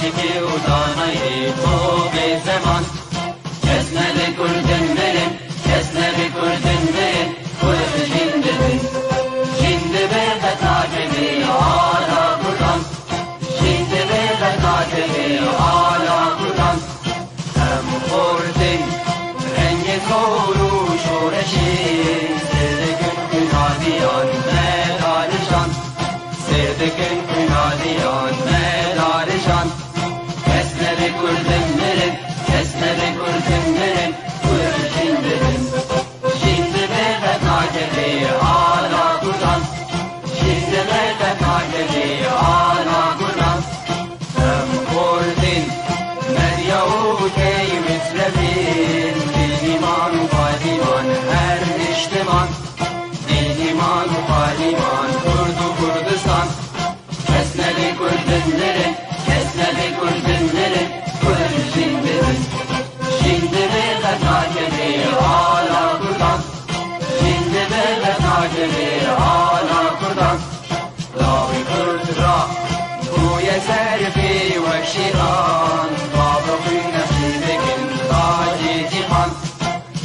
عاشقی و دانایی تو به زمان کس نبی کردن برن کس نبی کردن برن کرد جنده بی جنده بی بتاجبی آلا کردن جنده بی بتاجبی آلا کردن هم خوردن رنگ کور و شورشی سردکن کنادیان مدارشان سردکن کنادیان مدارشان کس نبی کردن برن کس نبی کردن برن کرد جنده بی جنده بی بتاجبی آلا کردن جنده بی بتاجبی آلا کردن هم خوردن مریا و کی مصرفین دینیمان و قادیمان هر اجتمان دینیمان و قادیمان کرد و کردستان کس نبی کردن برن کس نبی کردن برن کرد جنده بی جنده بی بتاجبی آلا کردن جنده بی بتاجبی آلا کردن لاوی کرد را بوی سرفی و شیران بابا خوی نشی بکن تاجی جیهان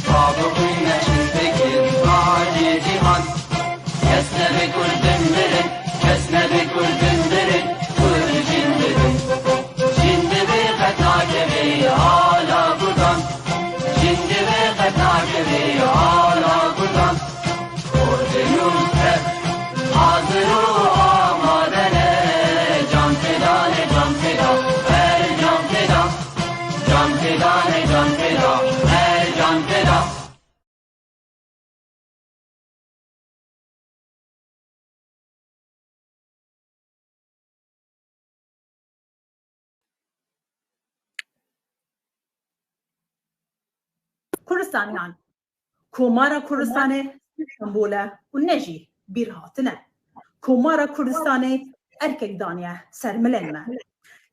بابا خوی نشی بکن تاجی جیهان کس نبی کردن برن کس نبی کردن برن کرد جنده بی جنده بی بتاجبی آلا کردن جنده بی بتاجبی آلا کردن کرد نوکر حاضر و آمادنه جان فدان جان فدا هر جان فدا جان فدان جان فدا هر جان فدا Kurdistanyan Komara Kurdistanê Îstanbulê û nejî bîr hatine. Komara Kurdistanê erkek daniye ser milên me.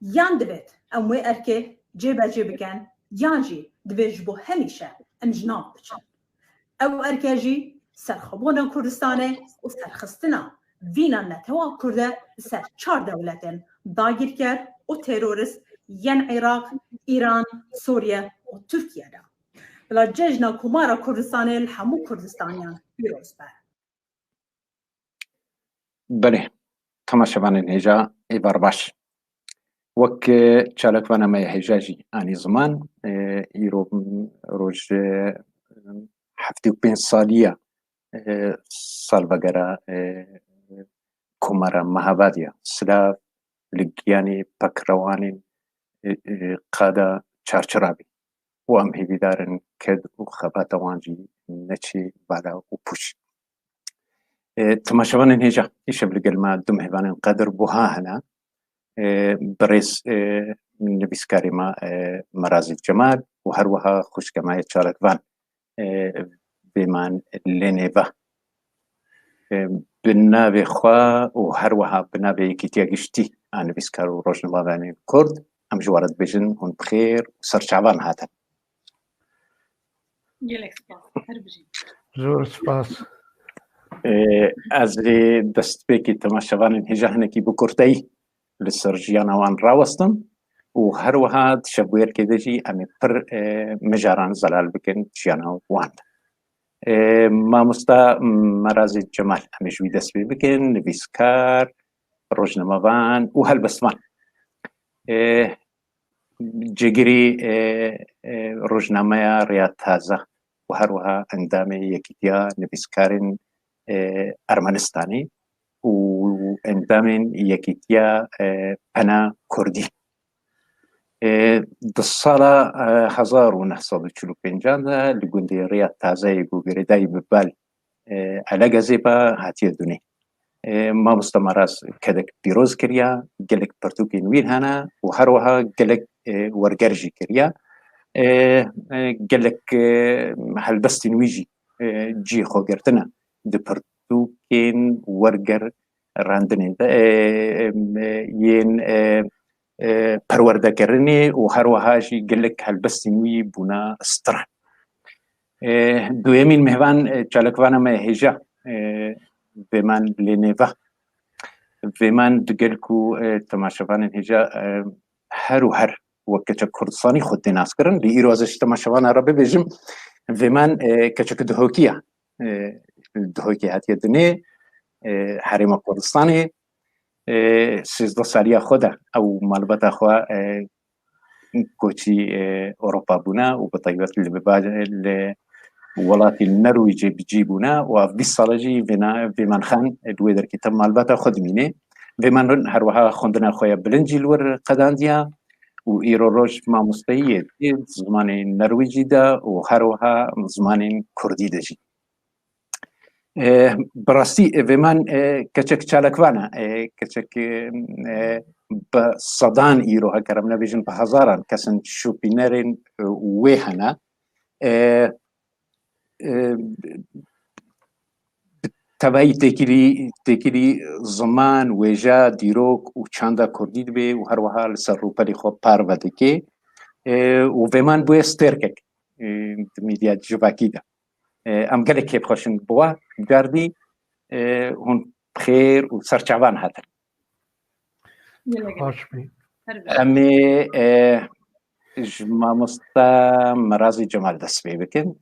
Yan divêt em wê erkê cêbecê bikin yan jî divê ji bo hemîşe em jinav biçin. Ew erkê jî serxwebûna Kurdistanê û serxistina vîna netewa Kurd e li ser 4 dewletên dagîrker û terorist yên Iraq, Îran, Sûriye û Tirkiye de. Bila cejna Komara Kurdistanê li hemû Kurdistaniyan pîroz be. بله تماشاوانên hêja êvar baş wek çalakvana me hêja jî anî ziman îro roj heftê û pênc saliya salvegera Komara Mehabadiya silav li giyanê pekrewanên qada çarçirabê û em hêvîdarin ked û xebata wan jî neçê bala û pûç. تماشاوانên hêja îşev li gel me du mêvanên qedir buha hene birêz nivîskarê me Merazî Cemal û her wiha xwîşka me çalakvan bêman lê nêve bi navê xwe û her wiha bi navê Yekîtiya Giştî a nivîskar û rojnivavanên Kurd em ji were dibêjin hûn bi xêr û serçavan hatin. Gelek spas. Her bijî. زۆر سپاس. Ez ê destpêkê temaşevanên hêja hinekî bi Kurdeyî li ser jiyana wan rawestim û her wiha di şevbûyerkê de jî em ê pir mijaran zelal bikin jiyana wan de. Mamosta Merazî Cemal em ê ji wî dest pê bikin, nivîskar, rojnamevan û helbestvan. Cigirî rojnameya Rêya Taze û her wiha endamê Yekîtiya Nivîskarên Ermenistanê û endamên Yekîtiya Pena Kurdî. Di sala 1945 de li gundê Rêya Tazeyê Gogirêdayê bi bel Elegezê be hatiye dunê. Mamosta Meraz kedek pîroz kiriya, gelek pirtûkên wî hene û her wiha gelek werger jî kiriya. Gelek helbestên wî jî cî xwe girtine di pirtûkên werger randinê de yên perwerdekirinê û her wiha jî gelek helbestên wî bûna stiran. Duyemîn mêvan çalakvana me hêja bêman lê nêve. Vêman digel ku temaşevanên hêja هر و هر وکچه کردستانی خود دیناس کرن لی ایرو ازش تماشاوان عربی بجم و من کچه که دهوکیه دهوکی هاتیه دنه حریم کردستانی 13 سالی خود او مالبات خوا کوچی اروپا بونا و بطیبت اللي ولات النرويج بيجيبونا وفي الصلاجي في من خان دويدر كتاب مالبات خود مينه في من هروها خندنا خويا بلنجي الور قدانديا و ايرو روج ما مستهيه زمان النرويجي دا و هروها زمان كردي دجي براستي في من كچك چالكوانا كچك بصدان ايرو هكرم نبيجن بهزاران كسن شوبينرين ويهنا تبعی تکیری زمان ویجا دیروک و چنده کردید به و هر وحال سر رو پلی خوب پار بده که و ویمان بوی استرکک میدیا جواکی ده ام گله که بخوشن بوا گردی هون خیر و سرچوان هاتن امی ما مستا مرازی جمال دست بی بکن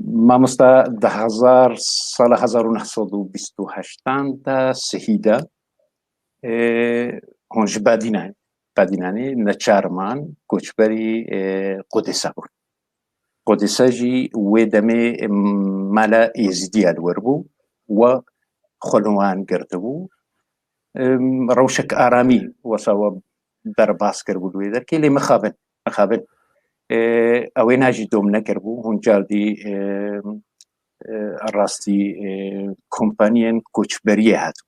ما مستا 10,000 سال 1928 تا سهیده هونج بادینانی نچارمان کوچبری قدسه بود قدسه جی و دمی مالا یزیدی الور بو و خلوان گرده بو روشک آرامی و سوا در باس کرد بود ویدر که لی مخابن اوی ناجی دوم نکر بو هون جاردی راستی کمپانین کوچبریه هاتو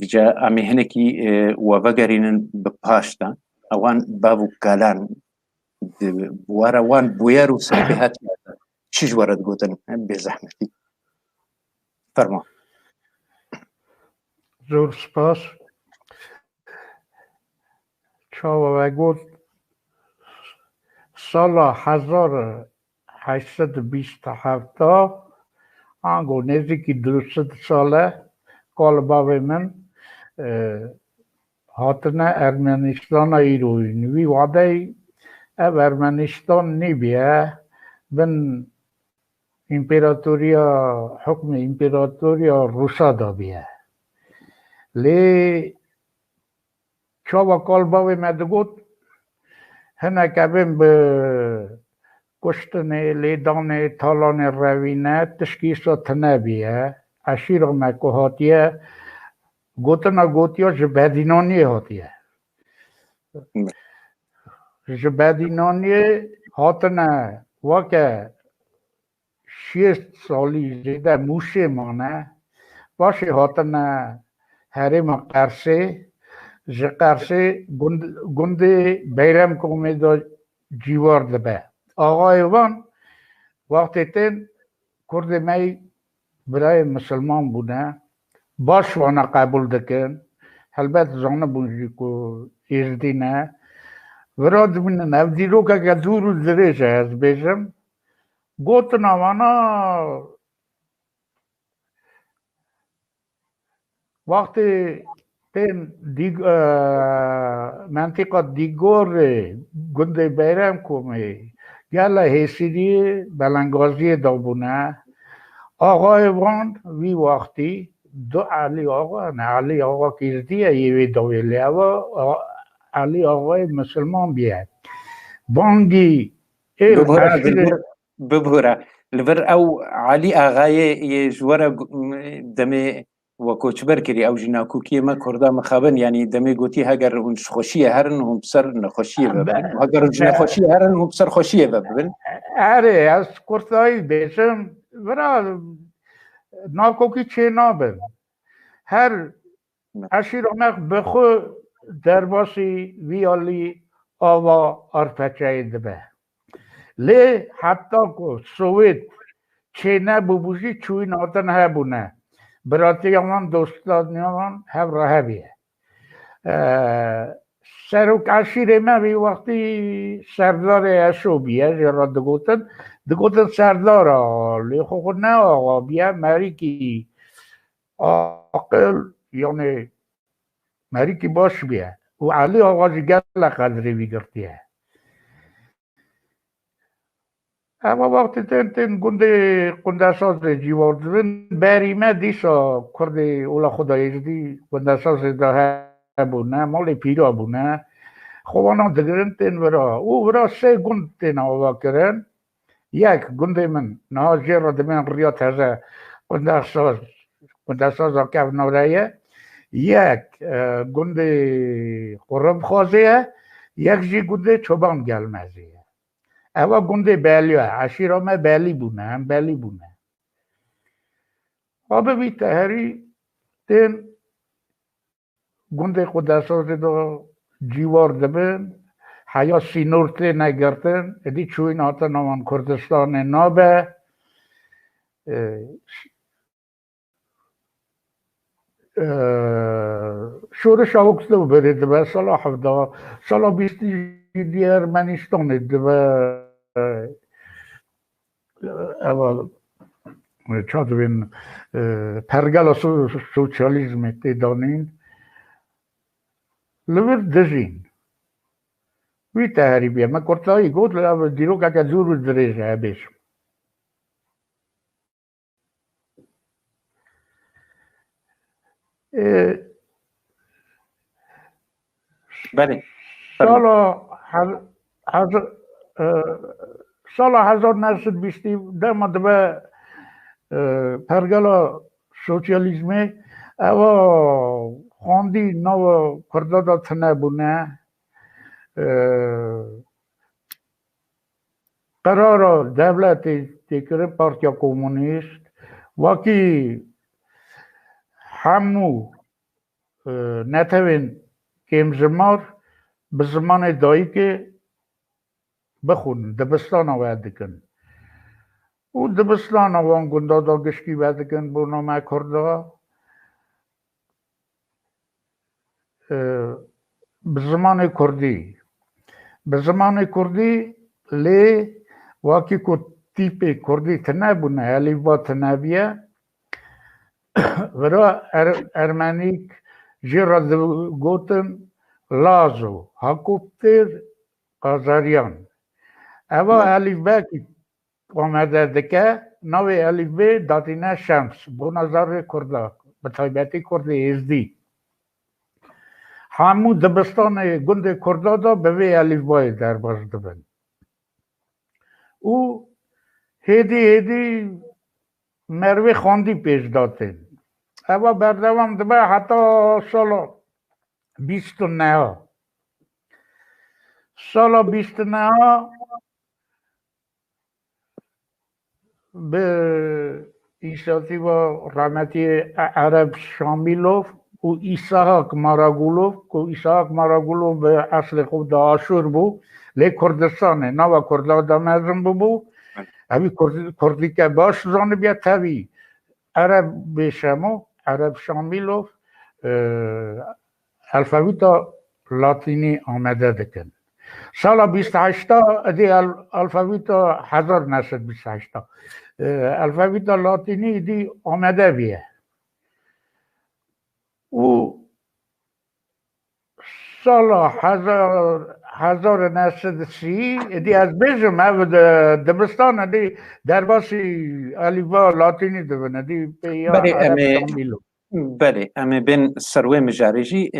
بجا امی هنکی و وگرینن بپاشتا اوان بابو کالان بوارا وان بویارو سربی هاتی چیج وارد گوتن بزحمتی فرما زور سپاس چاوا گوت سال 1827 آنگو نزدیکی 200 ساله کالباوی من هاتنه ارمنستان ایروین وی وعده ارمنستان نیبیه بن حکم امپراتوریا روسا دا بیه لی چاوا کالباوی مدگوت هنه کبین به کشتن لیدان تالان روینه تشکیسا تنبیه اشیر مکو هاتیه گوتنا گوتیا جبادینانی هاتیه جبادینانی هاتنه واکه 6 سالی زیده موشه مانه باشه هاتنه حریم قرسه قرسه گنده بیرم کومه دا جیوار دبه آقای وان وقتی تین کرد می برای مسلمان بوده باش وانا قبول دکن البته زانه بونجی که ایردینه وراد من نفدی رو که دور درشه از بیشم گوتنا وانا وقتی تن منطقه دیگر گنده بیرم کومه گله حسیدی بلنگازی دابونه آقای وان وی وقتی دو علی آقا کردیه یوی دویلی و علی آقای مسلمان بیاد بانگی ببهره لبر او علی آقای یجوره دمه و کوچبر کری او جناکوکی ما کرده مخابن یعنی دمی گوتی هگر اون خوشیه هرن هم سر نخوشیه ببین و هگر اون خوشیه هرن هم سر خوشیه ببین اره از کرتایی بیشم برا ناکوکی چه نابن هر اشیر آمک بخو درباسی ویالی آوا آرپچه دبه لی حتی که سویت چه نبوشی چوی ناتن هبونه براتی آمان دوستانیان هم راه بیه سروک اشیر ما بی وقتی سردار اشو بیه جرا دگوتن سردار لی خود نه آقا بیه مری کی عاقل یعنی مری کی باش بیه و علی آواجی گل قدری ویگرتیه اما وقتی تن گنده ساز جیوار دبن بریمه دیسا کرده اولا خدایی دی گنده ساز ده بونه مال پیرا بونه خوانا دگرن تن ورا او ورا سه گند تن آوا کرن یک گنده من نهاجه را دمین ریا تازه گنده ساز که نورایه یک گنده قرب خوازه یک جی گنده چوبان گلمزیه اوا گنده بیلیه عشیرامه بیلی بونه هم بیلی بونه آبه بی تهری تن گنده خود سازه دا جیوار دبن حیا سینورته نگرتن ادی چوین آتا نوان کردستان نابه شورش آوکس دو برید دبه سالا حفظه سالا بیستی دی ارمنیستان دبه اول چا دوین پرگل سوچالیزم تیدانین لور دژین وی تحریبیه من کرتایی گود دیرو که زور دریجه بیش بله سال 1920 دم دبه پرگلا سوسیالیزمه اوا خواندی نو کردادا تنه بونه قرار دولت تکره پارتیا کمونیست واکی همو نتوین کمزمار به زمان دایی که بخون دبستان آوید کن او دبستان آوان گندادا گشکی وید کن برنامه کرده به زمان کردی لی واکی کو تیپ کردی تنه بونه الیوا تنه بیه ورا ارمنیک جیرا گوتن لازو هاکوپتر قازاریان اوا الیوا کی آمده دکه نوی الیوا داتینه شمس بو نظر کرده به طایبتی کردی ازدی همو دبستان گند کردادا به وی الیوای در باز دبن او هیدی مروی خواندی پیش داتن اما بردوام دبه حتی سال 29 به ایساتی و رحمتی عرب شامیلوف و ایساق ماراگولوف به اصل خود آشور بو لی کردستانه نوا کردادا مزم بو اوی کردی که باش زانه بیا تاوی عرب بشمو عرب شامیلوف الفابیتا لاتینی آمده دکن سال 28 ادی الفابیتا 1928 الفابیتا لاتینی دی آمده بیه و سال 1930 ادی از بیجم او دبستان ادی در باسی الیوا لاتینی دبن ادی پیا عرب شامیلو بله اما بین سروه مجارجی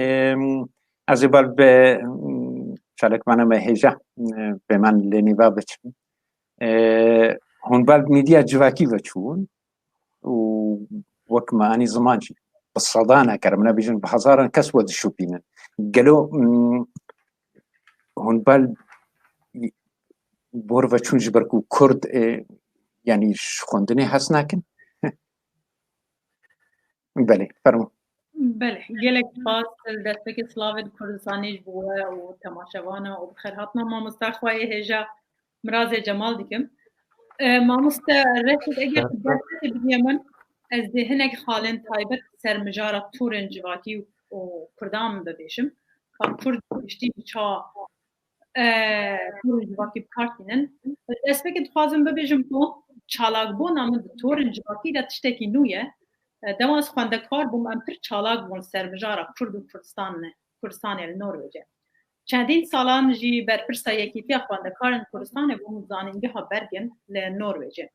از بال به شالک منم هیجا به من لنیوا بچم هون بال میدیا جواکی بچون و وک معنی زمانجی بالصدانه كرمنا بيجن بحزارا كسود الشوبينن قالوا هون بال بورفا چون جبركو كرد يعني خوندني حسناكن بله فرمو بله گلک باز دستک سلاوید کردستانیش بوه و تماشاوانه و بخیرهاتنا ما مستخواه هجا مراز جمال دیکم ما رسید اگر دستک بیمن از ذهنک خالن تایبت سرمجارت تورن جواتی و کردام ببیشم که کرد بشتی بچا تورن جواتی بکارتینن دستک خوازم ببیشم که چالاک بون آمد تورن جواتی دا تشتکی نویه دماز خواندکار بوم ام پر چالاک بون سربجارا کرد و کردستان نروژه چندین سالان جی بر پرسا یکیتی خواندکارن کردستان بوم زانینگه ها برگن لنروژه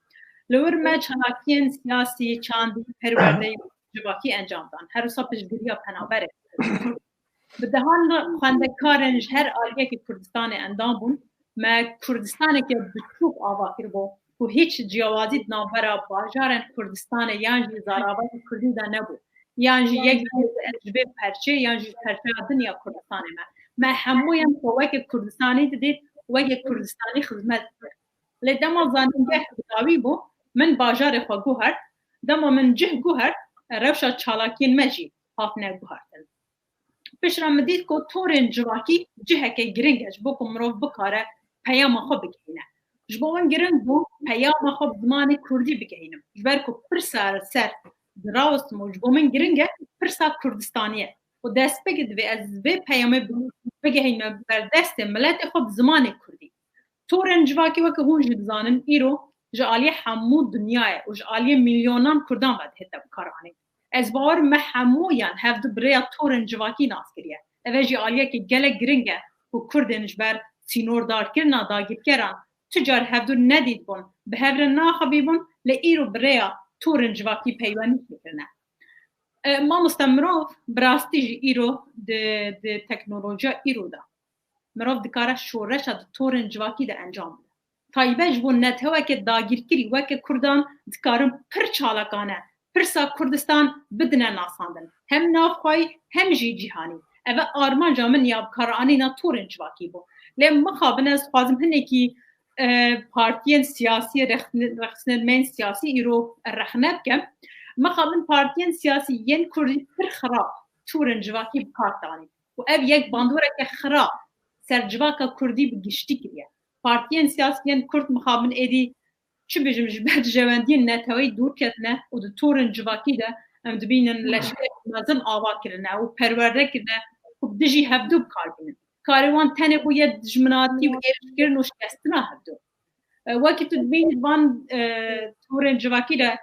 لور ما چالاکین سیاسی چاندی پرورده جواکی انجام دان هر روزا پیشگیری پنابره به دهان خواندکارن هر آلیه که کردستان اندام بون ما کردستانی که بچوب آوا کرد و هیچ جوازی نابرا باجارن کردستان یعنی زاراوات کردی دا نبود یعنی یک جبه پرچه یعنی پرچه دنیا کردستان ما همویم وک کردستانی دید وک کردستانی خدمت لدما زانینگه داوی بو من باجار خو گوهر دما من جه گوهر روشا چالاکین مجی هاتنه گوهرتن پیشرا مدید که تورن جواکی جه که گرنگش بو که مروف بکاره پیام خو بگینه جبوان گرنگ بو پیام خو زمان کردی بگینم جبر که پرسا سر دراوست موجبو من گرنگه پرسا کردستانیه و دست بگید و از به پیام بگینم بر دست ملت خو زمان کردی تورن جواکی وکه هون جبزانن ایرو جالی همو دنیای و جالی میلیونان کردان ود هتا بکارانی از باور محمویان هفته برای تورن جواکی ناس کریه اوه جالیه که گله گرنگه و کردنش بر سینور دار کرنا داگیر کران تجار هفته ندید بون به هفته ناخبی بون لئیرو برای تورن جواکی پیوانی کرنه ما مستمروف براستی جی ایرو ده تکنولوژیا ایرو دا مروف دکاره شورش دا تورن جواکی ده انجام ده تایبه جبون نتوه که داگیر کری وکه کردان دکارم پر چالکانه پرسا کردستان بدنه ناساندن هم نافخوای هم جی جیهانی اوه آرمان جامن یاب کارانی نا تورن جواکی بو لیم مخابن از خوازم هنه کی پارتیین سیاسی رخصنن من سیاسی ایرو رخنب کم مخابن پارتیین سیاسی ین کردی پر خراب تورن جواکی بکارتانی و او یک باندوره که خراب سر جواکا کردی بگشتی کریه پارتیین سیاسی ین کرد مخابن ایدی چه بجم جبهت جواندین نتوی دور کردنه و دو تورن جواکی ده ام دبینن لشکر مازن آوا کردنه و پرورده کردنه و بدجی هفدو بکار بینن کاروان تنه بوید دجمناتی و ایرش کردن و شکستنا هفدو وقتی تو دبین وان تورن جواکی ده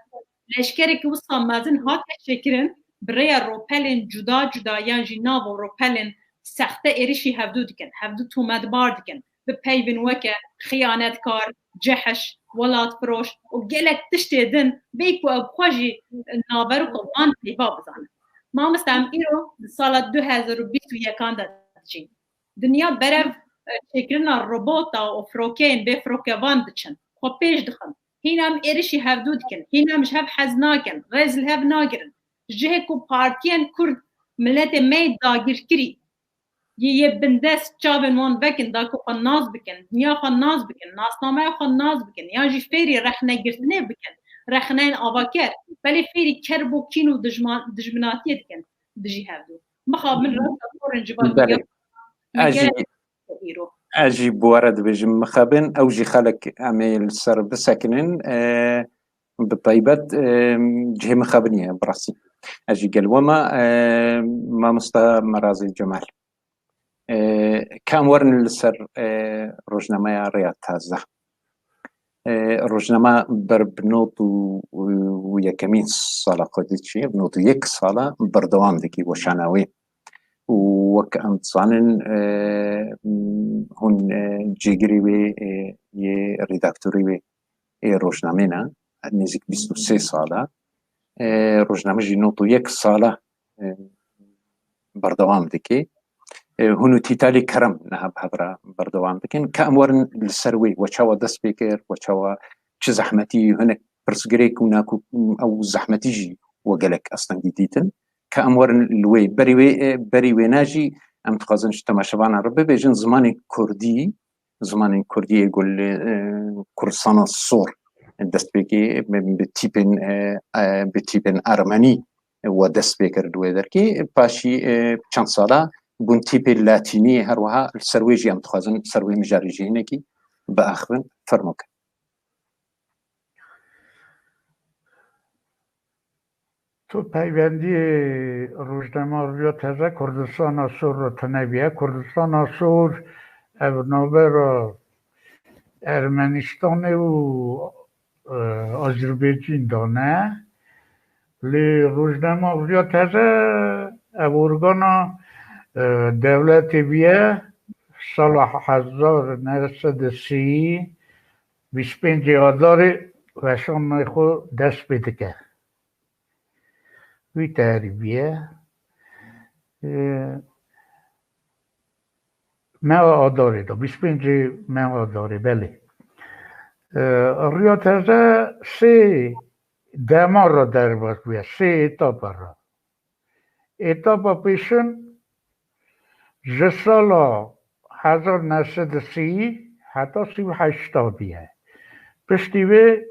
لشکری که وصا مازن ها تشکرن برای روپلن جدا یعنی جناب و روپلن سخته ایرشی هفدو دکن هفدو تو مدبار دکن به پیون وکه خیانتکار جهش ولات فروش و گلک تشتیدن بیکو اب خواجی نابرو قوان پیبا بزانه ما مستم ایرو سال 2021 دادچین دنیا برف شکرنا روبوتا و فروکین به فروکوان دچن خو پیش دخن هینام ایرشی هفدو دکن هینام شب حزناکن رزل هف ناگرن جه کو پارتین کرد ملت می داگیر کری یه بندست چاون وان بکن دا کو خناز بکن دنیا خناز بکن ناسنامه خناز بکن یا جی فیری رخنه گرتنه بکن رخنه آواکر ولی فیری کربو کینو دجمناتی دکن دجی هفدو مخاب من راستا تورن جبال اجي بورد بجم مخابن او جي خلق عميل سر بسكنن بالطيبات جهه مخابنيه براسي اجي قلوما ما مستا مرازي الجمال كان ورن لسر روجنامه رياض تازه روجنامه بربنوت ويكمين صاله قديتشي بنوت يك صاله بردوام دكي وشاناوي وكأن صانن هون جيجري وي ريداكتوري وي روجنامينا نزيك 23 صاله روجنامه جي نوتو يك صاله بردوام دكي هونو تيتالي كرم نهب هبرا بردوام بكن كأمورن للسروي وشاوا دس بيكر وشاوا چه زحمتي هناك برسجريك وناكو او زحمتي جي وقالك اصلا جديدن كأمورن الوي بري ناجي ام تقازنش تماشبان ربي بيجن زماني كردي يقول كرسان الصور دست بيكي بتيبن ارمني ودست بيكر دوي دركي باشي چند سالا بون تيب اللاتيني هروها السرويجي ام تخازن سروي مجاريجي هناكي باخرن فرموك تو پیوندی روزنامه رویا تازه کردستان آسور رو تنبیه کردستان آسور نوبر ارمنستان و آذربایجان دانه لی روزنامه ریا تازه ابورگانا دولت بیه سال 1930 25 آذار وشان خود دست پیدا کرد وی تحریبیه ماه آذاری دا 25 ماه آذاری بله ریا تازه سه دمار را در باز بیه سه اتاپ را اتاپ پیشن جسال 1930 حتی 38 بیه پشتی به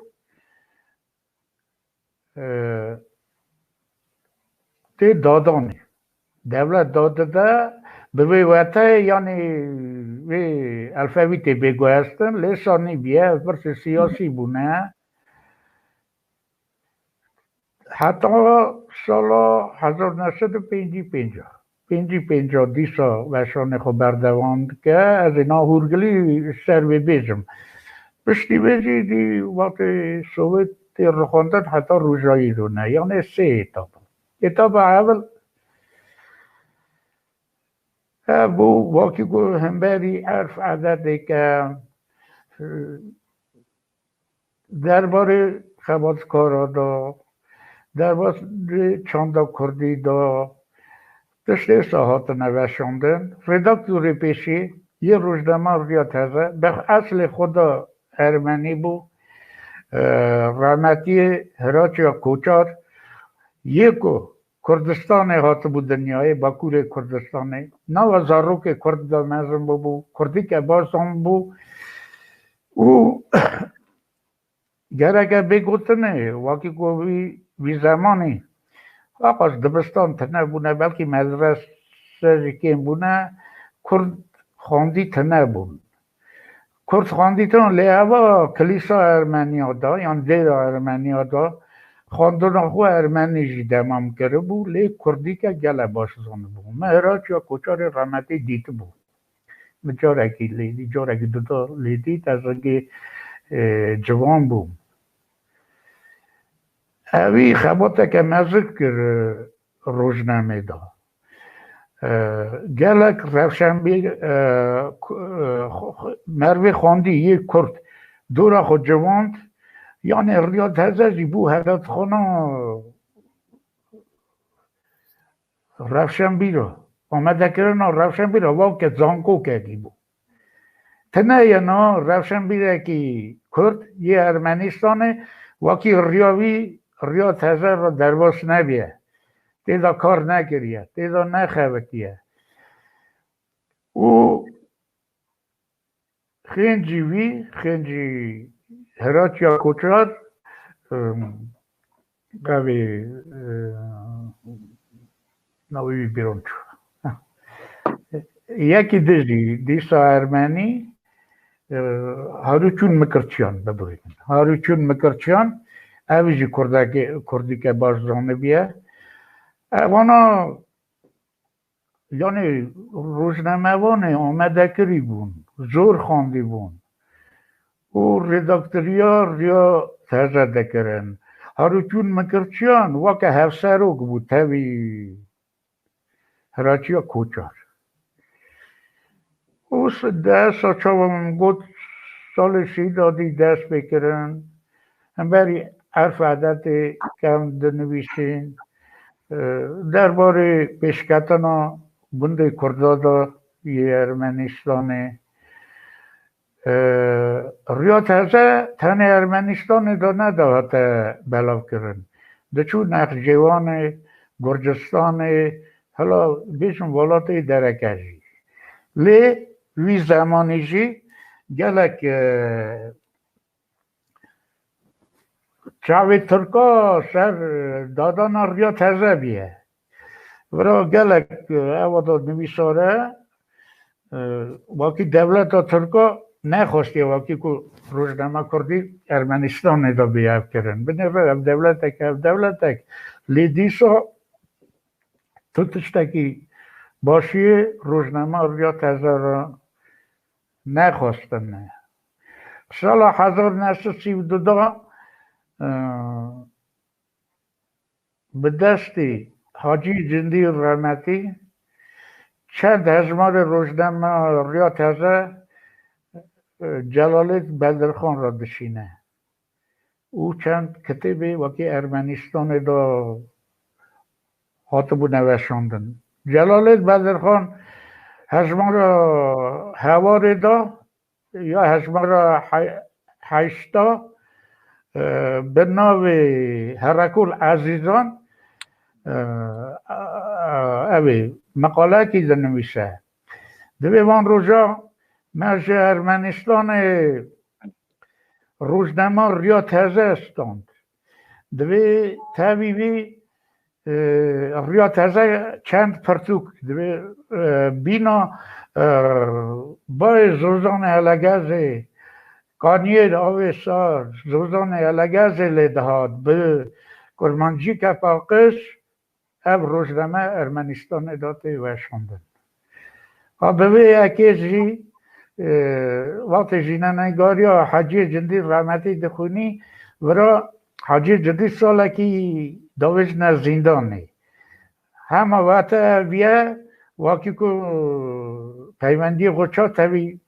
تی دادانی دولت داده ده به ویوته یعنی وی الفاویتی بگویستن لسانی بیه برس سیاسی بونه حتی سال 1955 دیسا وشان خو بردواند که از اینا هورگلی سر به بیجم پشتی بیجی دی وقت سوویت رو خوندن حتی روزایی دونه یعنی سه اتاپ اول بو واقعی گو همبری عرف عدده که درباره خباتکارا دا درباره چاندا کردی دا دشته ساحات نوشاندن رداکتور پیشی یه روزنامه ریا تازه به اصل خدا ارمنی بو رحمتی هراچیا کوچار یکو کردستان هات بود دنیای باکور کردستانه نو زاروک کرد دا مزم بو کردی که بازم بو او گرگه بگوتنه واقعی گوی وی زمانی آقاش دبستان تنه بونه بلکه مدرسه کم بونه کرد خواندی تنه بون کرد خواندی تنه لیوا کلیسا ارمنیا دا یعنی دیر ارمنیا دا خواندن خو ارمنی جی دمام کرده بو لی کردی که گله باش زنده بو مهراج یا کوچار رحمتی دیت بو جارکی لیدی جارکی دوتا لیدی تازگی جوان بو اوی خباته که مذکر روزنامه دا گلک روشنبی مروی خواندی یک کرد دورا خود جواند یعنی ریاض هزازی بو حضرت خانا روشنبی را آمده کرنا روشنبی را واقع زانکو کردی بو تنه ینا روشنبی را که کرد یه ارمنستانه واقعی ریاض هزار را درواز نبیه تیدا کار نکریه تیدا نخوکیه او خنجی هرات یا کوچار قوی نوی بیرون چو یکی دیسا ارمنی هاروچون مکرچیان ببرین هاروچون مکرچیان اویجی کردی که بازدانه بیه وانا یعنی روزنامه وانه آمده کری بون زور خواندی بون او رداکتریا ریا تازه دکرن هاروچون مکرچیان واقع هفسروک بود تاوی هراچیا کوچار او دست چاوام گفت سال دادی دست بکرن هم بری حرف عدد کم دنویسین درباره پیشکتنا بنده کردادا یه ارمنستانه ریا تازه تن ارمنستان دا نداهت بلاو کرن دچو نخجوان گرجستان حالا بیشم ولات درکشی لی وی زمانی جی گلک چاوی ترکا سر دادان ریا تازه بیه برا گلک اولا نویساره واقعی دولت ترکا نخواستی واقعی که روزنامه کردی ارمنستان دا بیاب کرن بنابرای دولتک لیدیسا تو تشتکی باشی روزنامه ریا تازه را نخواستن نه سال 1932 به دستی حاجی جندی رحمتی چند هزمار روزنامه ریا تازه جلالت بدرخان را بشینه او چند کتابی وکی ارمنستان دا هاتبو نوشاندن جلالت بدرخان هزمار هوار دا یا هزمار هشتا به نام هرکول عزیزان اوی مقاله که نمیشه دوی وان روزا مرج ارمنستان روزنامه ریا تازه استند دوی تاویوی ریا تازه چند پرتوک دوی بینا با زوزان علگازه کانیر آویسار زوزان علگازه لیدهاد به کرمانجی کپاقش اب روزنامه ارمنستان اداته وشاندن به اکی جی وقت جینا نگاریا حاجی جندی رحمتی دخونی ورا حاجی جندی سالکی داوش زندانی همه وقت ویا واقعی که پیوندی غچا تاوی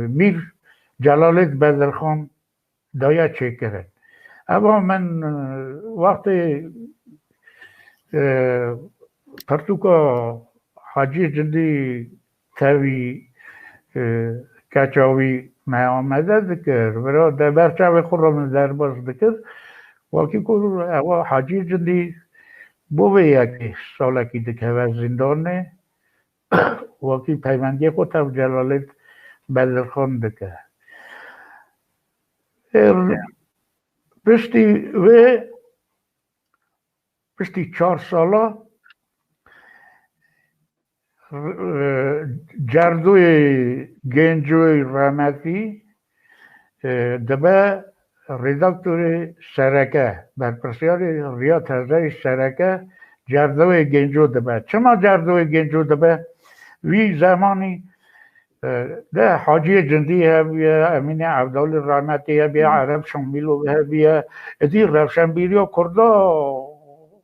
میر جلالت بدرخان دایا چه کرد اما من وقت پرتوکا حاجی جندی تاوی کچاوی ما آمده دکر برای در برچاوی خود را من در باز دکر واقعی که حاجی جندی بوه یکی سالکی دکه و زندانه واقعی پیمندی خود تا جلالت بدرخان دکه پشتی 4 ساله جردوی گنجوی رحمتی دبه رداکتور شرکه برپرسیار ریا تازه شرکه جردوی گنجو دبه چما جردوی گنجو دبه وی زمانی ده حاجی جندی هبیه امین عبدال رحمتی هبیه عرب شمیلو هبیه ادی روشنبیری و کردا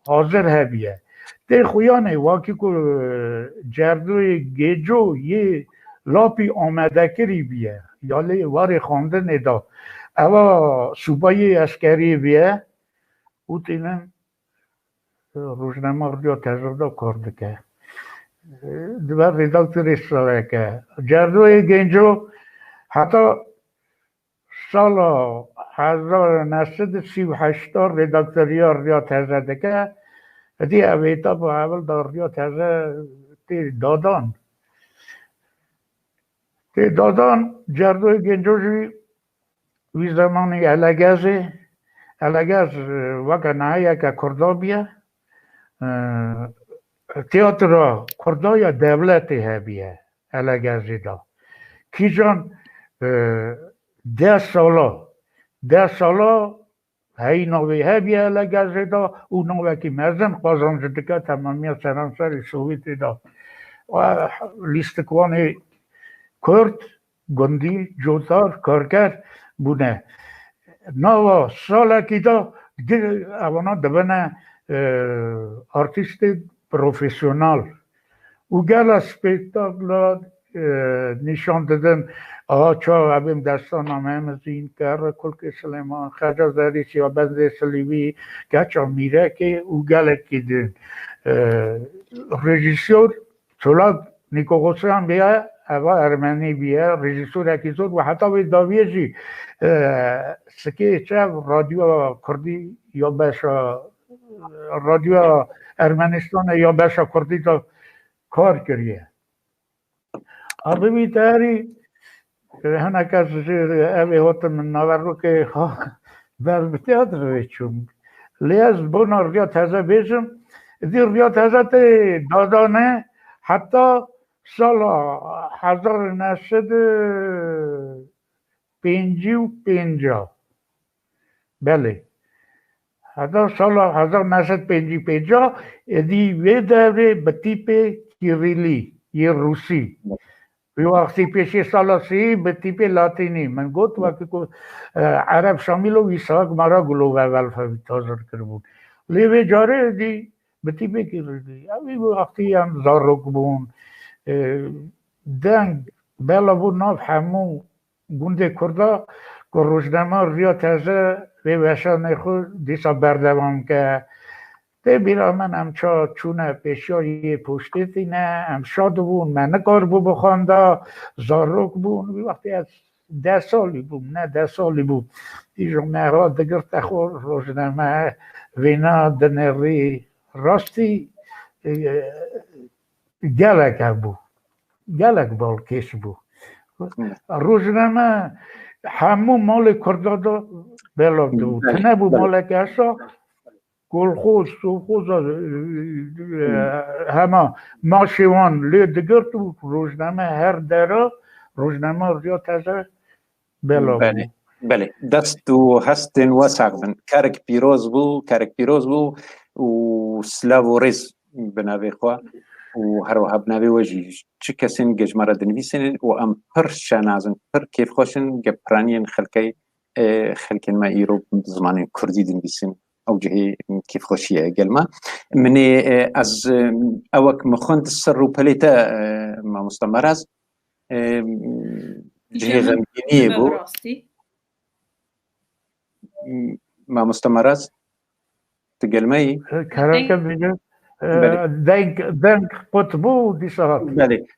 حاضر هبیه ده خویانه واقعی که جردوی گیجو یه لاپی آمده کری بیه یالی واری خانده ندا اما صوبای اسکری بیه او تینن روزنامه ریا تجربه کرده که دوباره رداکتور اصلاحه که جردوی گنجو حتی سال 1938 رداکتوری ریا تجربه که دی اویتا با اول در ریا تازه تی دادان جردوی گنجوشوی وی زمانی علگاز وکا نهایی که کردا بیه تیاتر کردا یا دولتی ها بیه علگازی دا کی جان 10 سالا هی نوی ها بیه علگازی دا او نوی که مرزن قازان جدکه تمامی سرانسر سویتی دا و لیستکوان کرد گندی جوتار کارکر بونه نوا سالا که دا اونا دبنه آرتیست پروفیسیونال او گل اسپیکتاکل نشان دادن چا ابیم دستان همه این کار کلک سلیمان خجا زری سیابند سلیوی گچا میره که او گل کدن رژیسور چولا نیکو غسران بیا اوا ارمنی بیا رژیسور اکیزور و حتی به داویجی سکی چه رادیو کردی یا بشا رادیو ارمنستان یا بشا کردی تا کار کریه آبی بیتاری هنه کس اوی هاتم نور رو که بر تئاتر ویچون لیاز بنا ریا تازه بیشم دی ریا تازه دادانه حتی سال 1955 بله حتی سال 1955 دی وی دوره به تیپ کیریلی یه روسی وقتی پیش سالاسی به تیپ لاتینی من گفت وقتی که عرب شامل و ویساق مرا گلو و الفابت حاضر کرده بود لیوی جاره دی بتی بگیردی اوی وقتی هم زارک بون دنگ بلا بون ناف همو گونده کردا که روزنامه ریا تازه به وشان خود دیسا بردوام که ده بیرا من همچا چونه پیشایی پشتی نه هم شاد بون من نکار بو بخوانده زارک بون وقتی از 10 سالی بون نه 10 سالی بون دیجا مرا دگر تخور روزنامه وینا دنری راستی گلک بو گلک بال کش بو روزنامه همو مال کردادا بلاک دو تنه بو مال کشا گلخوز سوخوز همه ماشیوان لی دگر تو روزنامه هر دره روزنامه ریا تازه بلاک بو بله دست و هستن وسع بن کارک پیروز بو و سلاو و رز بنابه خواه و هر وها بنابه وجی چه کسین گجماره دنویسین و ام پر شنازن پر کیف خوشن گپرانین خلکین ما ایرو زمان کردی دنویسین او جهی کیف خوشیه گلما منی از اوک مخوند سر رو پلیتا ما مستمراز جهی غمگینیه بو ما مستمراز تقلمي كلامك بيجي دنك قطبو دي صارت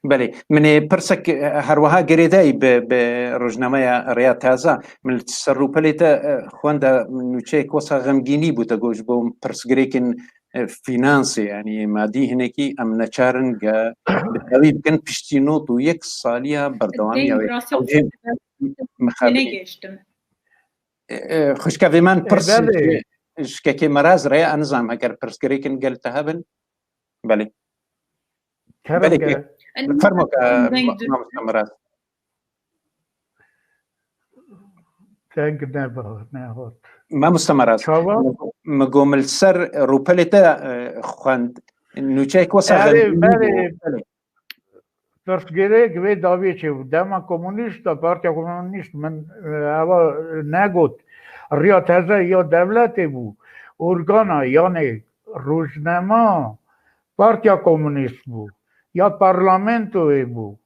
بله من برسك هروها قريداي برجنامه رياض تازه من التصرف بليتا خواندا نوتشيك وصا غمجيني بو تقوش بو برس غريكن فينانسي يعني مادي هناكي ام نچارن غا بتاوي بكن بشتينو تو يك ساليا بردوامي او نگشتم خوشكافي من برس شكاكي مراز ريا انظام اگر برسكريكن قلتها بن بلي بلي فرمك ما مراز تانك نابا ما مستمراز مقوم السر روبلتا خواند نوچايك وصا بلي برسكريك بي داوي چه دما كومونيست پارتيا كومونيست من اوا نگوت ریا تازه یا دولت بو ارگانا یعنی روزنامه پارتیا کمونیست بو یا پارلمنتو بو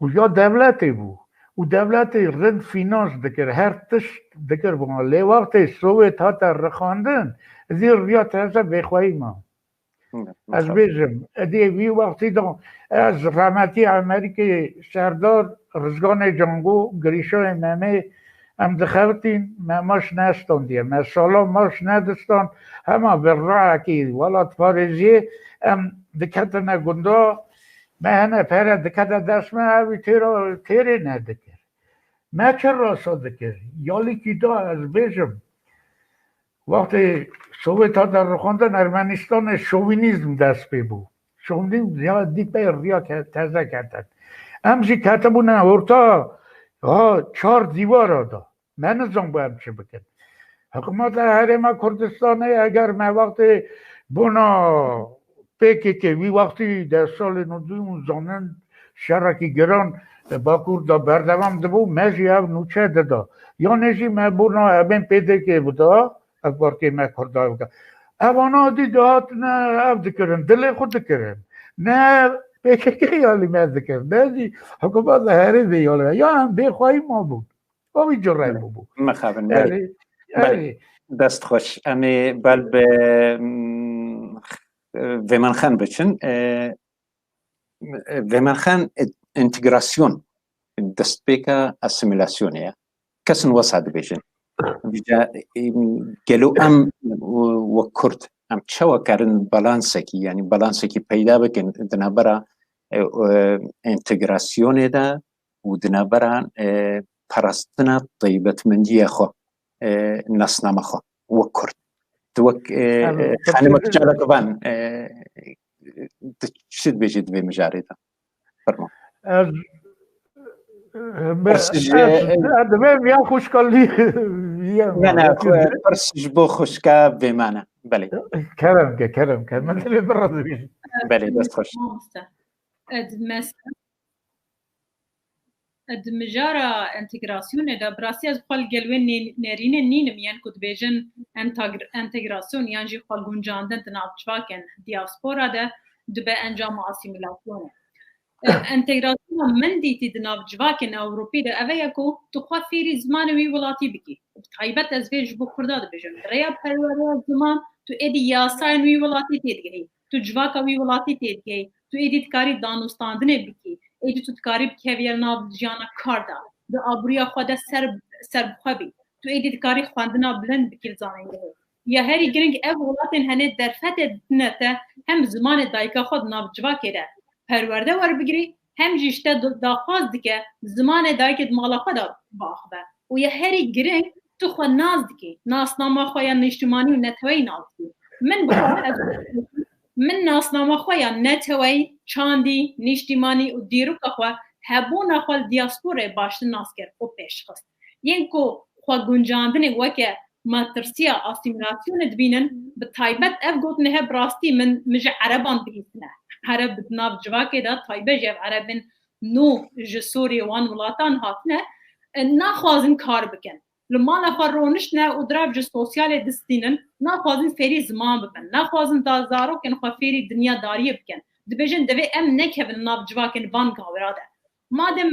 یا دولت بو و دولت رند فینانس دکر هر تشت دکر بو لی وقت سویت ها تا رخاندن زیر ریا تازه بخواهی ما از بیجم ادی وی وقتی دان از رحمتی امریکای سردار رزگان جانگو گریشای ممه هم دخوتین مماش نستان دیه مثلا ماش ندستان همه برای که ولاد فارزی هم دکت نگنده مهنه پره دکت دست اوی تیره ندکر ما چه راسا دکر یالی که دا از بیجم وقتی سوویت ها در رخوندن ارمنستان شوینیزم دست ببو شوینیزم یا دیپه ریا تازه کردن همچی کتبونه ارتا 4 دیوار ها دا من نزام باید چه بکن حکومت حرم کردستانه اگر من وقتی بنا پیکی که وی وقتی در سال 92 زانن شرکی گران با کرده بردوام دبو مجی او نوچه دادا یا نجی من بنا ابن پیده که بودا اکبر که من کرده بودا اوانا دی دهات نه او دکرن دل خود دکرن نه پیکی که یالی من دکرن نه دی حکومت حرم یالی یا هم بخواهی ما بود اوی جرعی بود مخابن بله دست خوش امی بل به ویمان خان بچن ویمان خان انتگراسیون دست بیکا اسیمیلاسیونیه کسن وسعد بیشن بیجا گلو ام و کرد ام چوا کارن بالانسکی یعنی بالانسکی پیدا بکن دنبرا انتگراسیونه دا و دنبرا پرستنا طیبت مندی خو نسنامه خو و کرد توك خانم تجارة كمان تشد بيجد بمجاريده فرما هذا ما يا خوش قال لي انا برسج بو خوشكا بمعنى بلي كلام ما اللي برا بلي بس خوش دمجارا انتگراسیون دا براسی از خال گلوین نرین نینم یان کد بیجن انتگراسیون یان جی خال گنجاندن تنابچواکن دیاسپورا دا دبه انجام آسیمیلاسیون انتگراسیون من دیتی تنابچواکن اوروپی دا اوه یکو تخوا فیری زمان وی ولاتی بکی تایبت از ویج بو کرده دا بیجن ریا پروری زمان تو ایدی یاساین وی ولاتی تیدگهی تو جواکا وی ولاتی تیدگهی تو ایدی تکاری دانوستاندنه بکی ایدی تو تکاری بکیویر ناب جیانا کاردا دا آبرویا خود سر بخوابی تو ایدی تکاری خواندنا بلند بکیل زاننگه یا هری گرنگ او ولاتن هنه درفت نته هم زمان دایکا خود ناب جواکی ده پرورده ور بگیری هم جیشته داخواز دیگه زمان دایکت مالا خود باخبه و یا هری گرنگ تو خود ناز دیگه ناسنامه خواه نشتمانی و نتوی ناز دیگه من ناسنامه خواه نتوی چاندی نشتمانی و دیروک خواه هبون خواه دیاسپوره باشت ناز کرد و پیش خست یعنی که خواه گنجاندنه وکه ماترسیا آسیمیلاسیون دبینن به تایبت اف گوت نه براستی من مجه عربان بگیتنه عرب ناف جواکه دا تایبه جب عربن نو جسوری وان ولاتان هاتنه نخوازن کار بکن لما نخواه رونشنه و دراب جو سوسیال دستینن نخوازن فیری زمان بکن نخوازن دازارو کن خواه فیری دنیا داری بکن دبیجن دوی ام نکبن ناف جواکن وان گاوراده مادم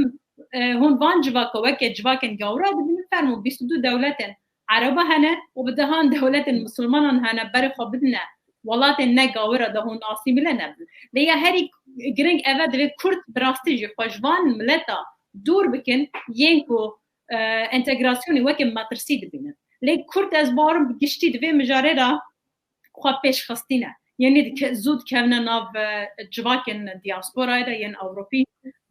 هون وان جواکه وکه جواکن گاوراده بین فرمو 22 دولتن عربه هنه و بدهان دولت مسلمان هنه بر خبدنه ولات نگاوره ده هون آسیمیله نبن لیا هری گرنگ اوه دوی کرد براستیجی خوشوان ملتا دور بکن ینکو انتگراسیونی وکه ماترسی دبینه لی کرد از بارم گشتی دوی مجاره را خواه پیش خستینه یعنی زود کهونه ناو جواکن دیاسپورای ده یعنی اوروپی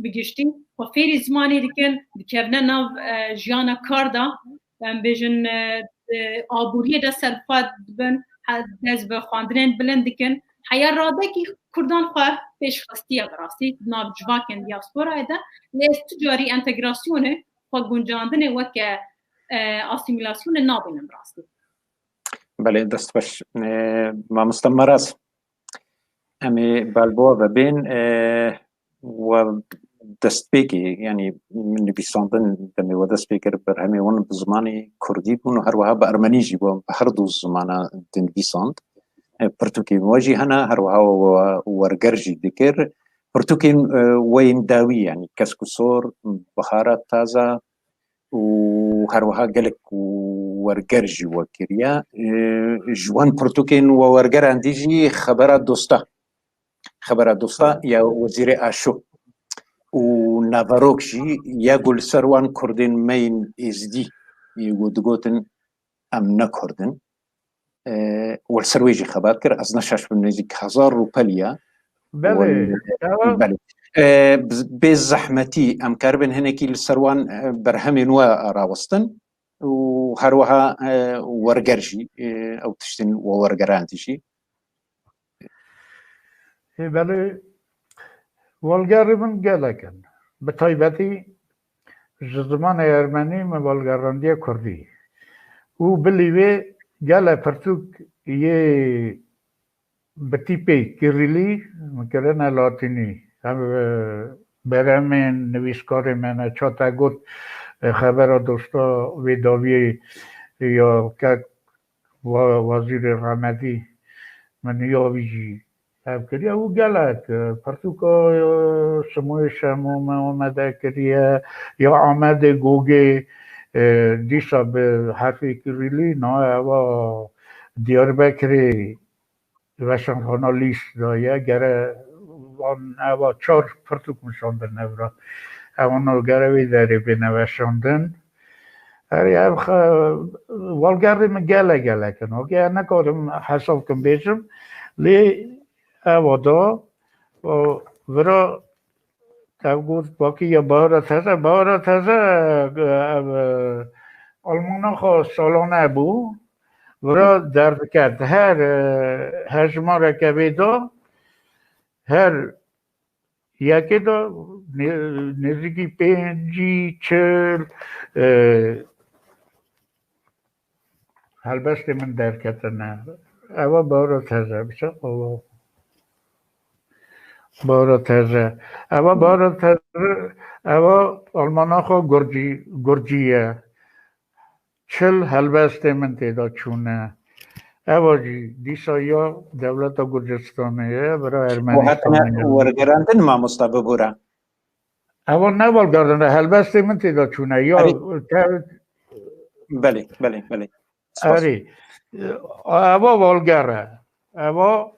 بگشتی و فیری زمانی دیکن کهونه ناو جیانا کار ده بیجن آبوریه ده سرفاد بن دز به خواندنین بلند دکن حیا راده که کردان خواه پیش خستیه براستی ناو جواکن دیاسپورای ده لیست تجاری انتگراسیونه خواه گنجاندنه وکه آسیمیلاسیون نابینم براستی بله دست باش ما مستمر است امی بالبوا و بین و دست بگی یعنی نویساندن دمی و دست بگر بر همه اون بزمانی کردی بون و هر وها با ارمنی جی بون به هر دو زمانه نویساند پرتوکی مواجی هنه هر وها ورگرجی دکر پرتوکی ویم داوی یعنی کسکوسور بخارات تازه و هر وها گلک ورگرجی وکریا جوان پرتوکین و ورگر اندیجی خبرات دوستا یا وزیر آشو و ناواروکشی یا گل سروان کردن مین ازدی یودگوتن ام نکردن والسرویجی خبر کرد از نشش بنزدیک 1000 روپلیا بله بله به زحمتی ام کربن هنکی السروان برهمین و راوستن و هر وها ورگرجی او تشتن و ورگرانتیشی بله والگر من گلکن به تایبتی زمان ارمنی من والگراندی کردی او بلیوه گله پرتوک یه بتیپی کریلی مکرن لاتینی هم برامن نویسکار من چاته گفت خبر دوستا ویداوی یا که وزیر رحمتی من یاویجی هم کریه او گلک پرتوکا سموی شموم آمده کریه یا آمده گوگه دیسا به حرفی کریلی نه او دیار بکری وشان خانا لیست دایه گره او 4 پرتوک مشاندن نورا اوانو گره ویداری بنوشاندن والگردی من گله کن اوگه نکارم حساب کن بیشم لی او دا ورا گفت باقی یا بهارت هزه آلمانا خواه سالانه بو ورا در کرد هر هجماره که بیدا هر یکی دا نزدیکی 50 40 البته من در کتنه اوا بهارت هزه بشه بارا تازه اما بارا تازه اما آلمان ها گرجیه چل هلبسته من تعداد چونه اواجی دیسا یا دولت گرجستانه برای و حتی ارمنستانه ورگراندن ما مصطفى بورا اما نوال گردنه هلبسته من تعداد چونه یا بله بله بله سپاس. اری اما والگره اما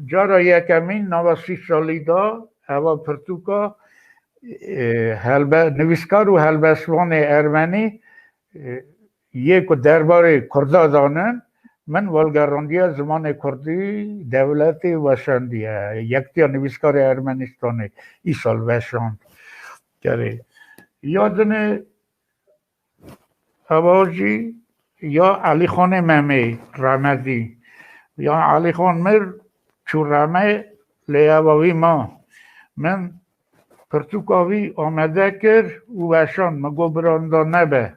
جارا یکمین 96 سالی دا اما پرتوکا نویسکار و هلبسوان ارمنی یک درباره کردا دانن من والگراندی زمان کردی دولت وشاندیه یکتیا نویسکار ارمنستانی ای سال وشاند کرده یادنه اواجی یا علی خان ممی رمزی یا علی خان مر چون رمه لیواوی ما من پرتوکاوی آمده کرد و وشان مگو براندا نبه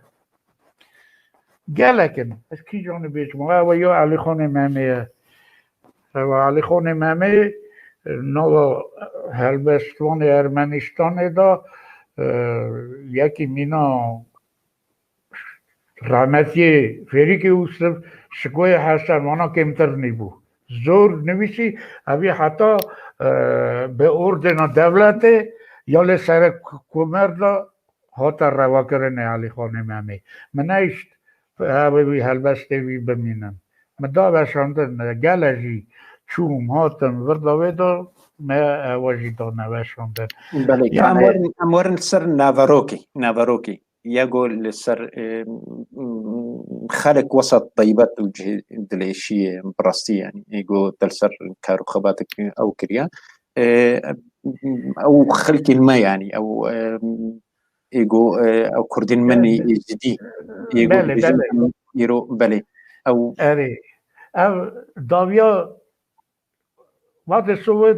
گلکن از کی جانو بیش ما و یا علی خان ممیه و علی خان ممی نو هلبستوان ارمنستان دا یکی مینا رحمتی فری که اوست شکوی هستن مانا کمتر نیبو زور نویسی اوی حتی به اردن دولت یا لسر کمر دا هاتا روا کرنه علی خان ممی من ایشت اوی هلبسته وی بمینم من دا بشاندن گلجی چوم هاتم ورداوی دا ما اواجی دا نوشاندن بله يعني امور سر نافاروكي يقول سر خلق وسط طيبات وجه دليشية براستي يعني يقول تلسر كارو خباتك او كريا او خلق الماء يعني او يقول او كردين مني جدي يقول يرو بله او اري او داویا وقت سوید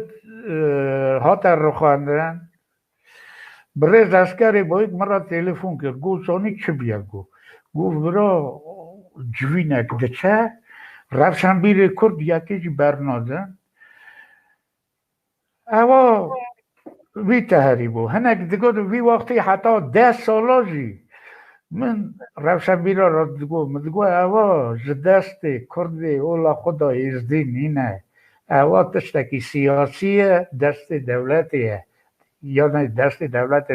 هاتر رو خواندن برز اسکری باید مرا تلفن کرد گو سانی چه بیا گو برا جوینک ده چه رفشن بیره کرد یکی برنازن اما وی تحریبو هنک دگو وی وقتی حتی 10 سالاجی من رفشن بیره را دگو اما جدست کرد اولا خدا ازدین اینه اوا تشتکی سیاسیه دست دولتیه یا نه دست دولت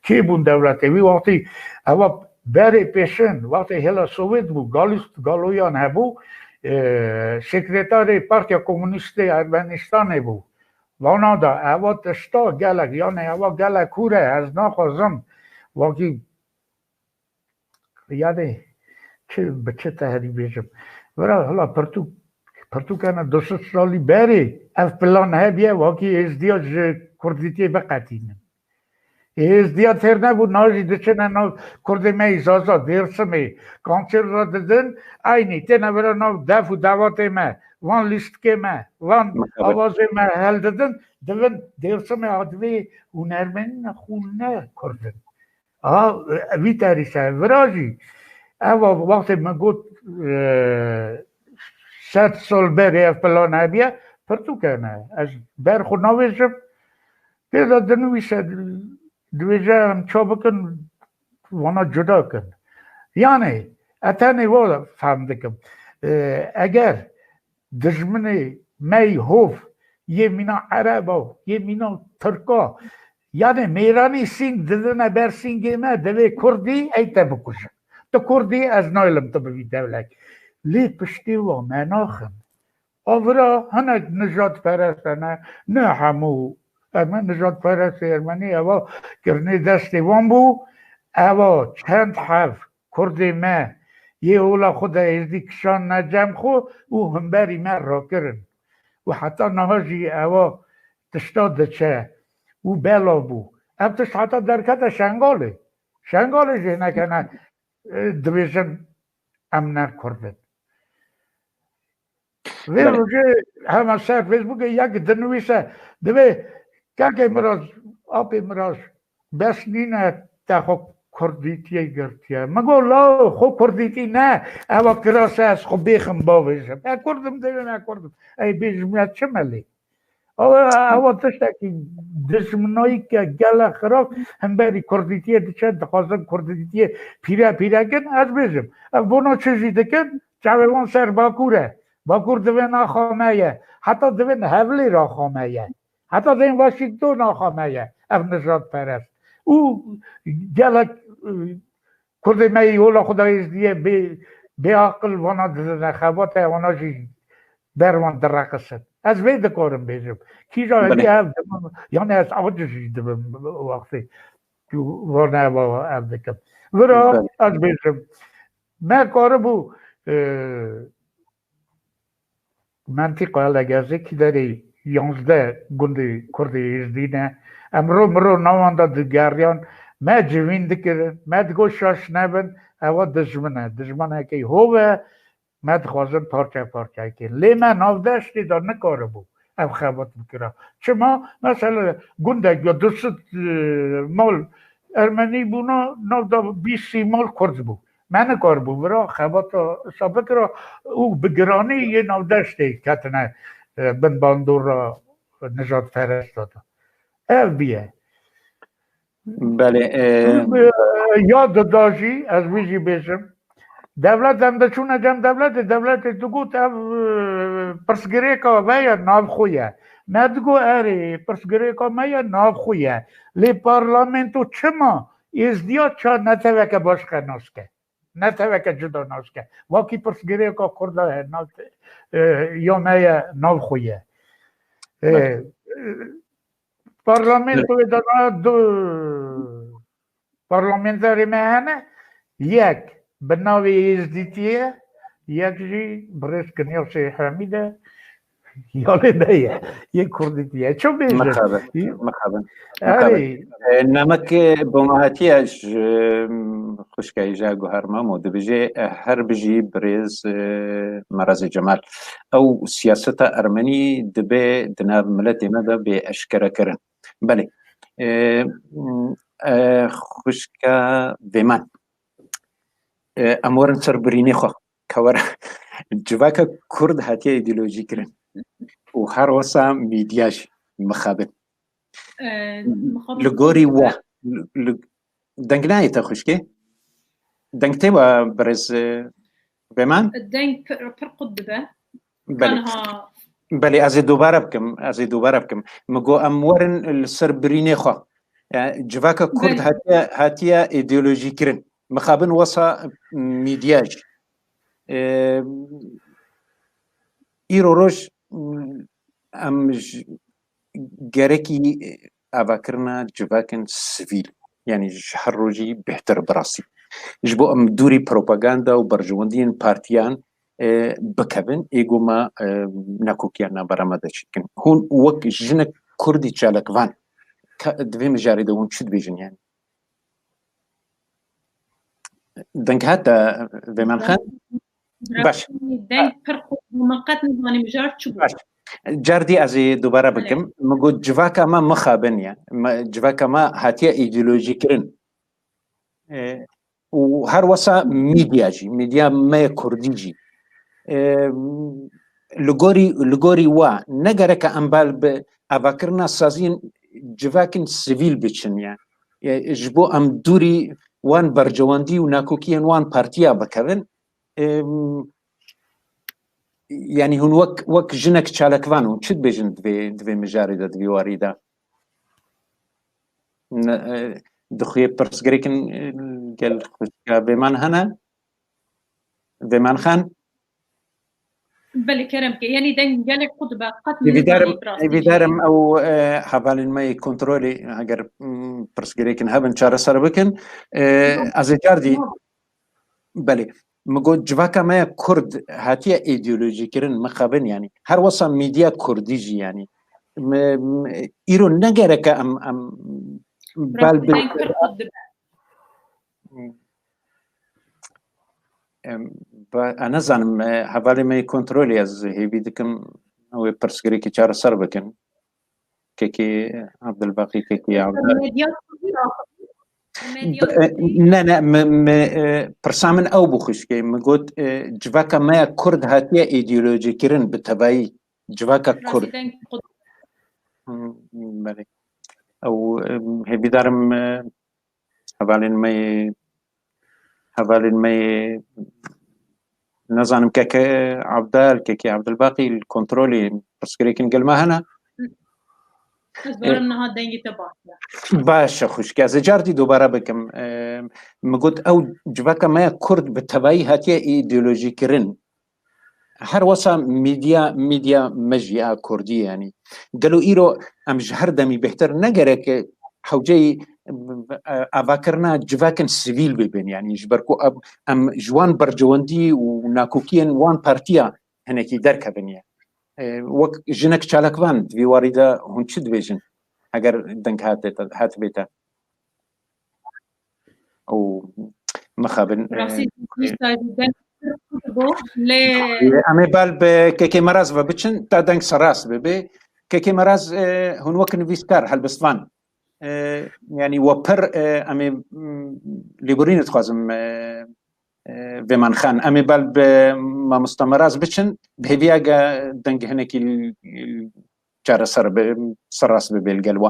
کی بون دولته وی وقتی اوا بری پیشن وقتی هلا سوویت بو گالویان هبو سکرتاری پارتیا کمونیست ارمنستان بو وانا دا اوا تشتا گلک یا نه اوا گلک کوره از ناخوازم وقتی یاده به چه تحریبیشم برای هلا پرتوکانه 200 سالی بری اف پلان هبیه واقعی ازدیاج کردیتی بقتینه ازدیاج تر نبود نازی دچنه ناز کرده می زازا دیرسمی کانچر را دادن اینی تنه برا ناو دف و دوات ما وان لیست که ما وان آواز ما هل دادن دوان دیرسمی آدوی اونرمنی نخونه کردن وی تاریسه وراجی اما وقتی من گفت 100 سال بری اف پلان هبیه پرتوکانه از بر خود نویشم پیدا دنویشه دویجه هم چا بکن وانا جدا کن یعنی اتنی والا فهم دکم اگر دجمنی می هوف یه مینا عربا یه مینا ترکا یعنی میرانی سینگ ددنه بر سینگی ما دوی کردی ایتا بکشن تو کردی از نایلم تو ببی دولک لی پشتی و مناخم آورا هنگ نجات پرستنه نه همو من نجات پرست ارمنی اوا کرنی دستی وان بو اوا چند حرف کردی ما یه اولا خدا ازدی کشان نجم خو او همبری من را کرن و حتی نهاجی اوا تشتاد چه او بلا بو اب تشت حتی درکت شنگاله جه نکنه دویژن امنر کردن وی روزه همه سر فیسبوک یک دنویسه دوی که مراز آپی مراز بس نینه تا خو کردیتی گرتیه مگو لا خو کردیتی نه اما کراسه از خو بیخم باویشم کردم دیگه نکردم ای بیجمیت چه ملی ئەوە تشتێکی دژمنایی کە گەلە خراپ هەمبەری کوردیتیە دچێت دەخوازن کوردیتیە پیراکەن ئەس بێژم بۆنۆ چژی دەکەن چاوێوان سەر باکوورە باکوور دەبێن ناخۆمەیە حتا دەبێن هەولێ ڕاخۆمەیە حتا دەین واشنگتۆن ناخۆمەیە ئەف نژاد پەرست و گەلک کوردی مەی وڵە خودایزدیە بێعاقل وانە دزنە خەباتە واناژی بەروان دەڕاقەسن ئەس بێ دەکۆرم بێژم کیژا یانە ئەس ئەوەجژی دەبم وەقتی وانەوە ئەف دەکەم ورا ئەس بێژم مە کارە بوو منطقه لەگەزێکی دەری 11 گوندی کوردی هێزدینە ئەمڕۆ مرۆ ناواندا دگەڕیان مە جوین دکردن مە دگۆ شاش نەبن ئەوە دژمنەکەی هۆوە مە دخوازن پارچەکەین لێ مە ناودەشتیدا نەکارە بوو ئەم خەبات بکرا چما مەسەلە گوندێک یا 200 مال ئەرمەنی بوونا ناودا 20 مال کورد بوو مە نەکار بوو برا خەباتە سابقرا و بگرانی یە ناودەشتێک کەتنە بن باندۆڕە نژاد پەرستادا ئەو بیە بله یاد داژی از ویژی بێژم دەولەت ئەم دەچوونە جەم دەولەتێک دگوت ئەم پرسگرێکە وەیە ناوخۆیە مە دگۆ ئەرێ پرسگرێکە مەیە ناوخۆیە لێ پارلامنت و چما ئێزدیا چا نەتەوەکە باشقە ناسکە نەتەوەکە جدا ناسکە واکی پرسگرێکە کوردە یا مەیە ناوخۆیە پارلامنتوی دانا دو پارلامنتاری ما هنه یک به ناوی ایزدیتیه یک جی برش کنیاسی حمیده یالی دیه یک کردیتیه چو بیشه مخابن نمک بومهاتیش خوشکایی جا گوهر مامو دبیجه هر بجی برز مرز جمال او سیاست ارمنی دبی دناب ملتی مده به اشکره کرن بله خوشکا بیمان امورن سر برینی خو کور جواکا کرد هاتیه ایدئولوژی کرن و هر وسا میدیاش مخابن لگوری و دنگنایی تا خوشکی دنگتی و برز بیمان دنگ پر قدبه بله بله از دوباره بکم مگو امورن سر برینی خو جواکا کرد هاتیه ایدئولوژی کرن مخابن وسا میدیاج ایرو روش ام گرکی آواکرنا جواکن سویل یعنی هر روزی بهتر براسی جبو ام دوری پروپاگاندا و برجواندین پارتیان بکبن ایگو ما نکوکیانا برامده چکن هون وک جنک کردی چالکوان دوی مجاری دون چود بیجن یعنی دنگ هاتا بیمان خان باش دنگ پر موقت نزانی مجار چو باش جاردی از دوباره بکم مگو جواکا ما مخابن یا جواکا ما هاتیه ایدئولوژی کرن و هر وسا میدیا ما کردی جی لگوری وا نگره که انبال به اوکرنا سازین جواکن سویل بچن یا جبو ام دوری وان برجواندی و ناکوکیان وان پارتیا بکوین یعنی هون وک جنک چالکوانو چید بیجن دوی مجاری دا دوی واری دا دخوی پرسگری کن گل خوشکا بیمان هنه بیمان خان بله کرم که یعنی دنگ گلک قطبه قط ایویدارم او حوالین مای کنترولی اگر پرسگری کن هبن چاره سر بکن از جاردی بله مگو جواکا ما کرد هاتیه ایدئولوژی کرن مخابن یعنی هر وسا میدیا کردی جی یعنی ایرو نگره که ام بال انا زانم حوالی ما کنترولی از هیوی دکم او پرسگری که چاره سر بکن که عبدالباقی که نه پرسامن او بخوش که مگود جواکا ما کرد هاتیه ایدئولوژی کرن بتبایی جواکا کرد بله او هبی دارم هەڤالین مەی نەزانم کەکە عەبدال کەکی عەبدولباقی کۆنترۆلی پرسکرێکن گەلما هەنا باشە خوشکی ئەزە جاردی دووبارە بکەم مگوت ئەو جوەکە مەیە کورد بە تەبایی هاتیە ئیدئۆلۆژیکردن هەر وەسا میدیا مەژی کوردی ینی گەلو ئیرۆ ئەم ژ هەر دەمی بهتر نەگەرێکە حوجەی ئاواکردنا جوواکن سیڤیل ببین ینی ژبەرکو ئەم ژوان بەرجەوەندی و ناکۆکیان وان پارتیە هەنێکی دەرکەبنیە وەک ژنێک چالاکوان دیواریدا هون چ دبێژن ئەگەر دەنگ هات بێتە ئەو مەخابن ئەمێ بال بە کەکێ مەراز بە بچن تا دەنگ سەڕاست ببێ کەکێ مەراز هون وەک نویسکار هەلبستوان ینی وەپەر ئەمێ لێبوڕین دخوازم بێمان خان ئەمێ بال بە مامۆستا مەراز بچن بهێڤیاگە دەنگ هەنێکی چارە سەڕاست ببێ گەلوە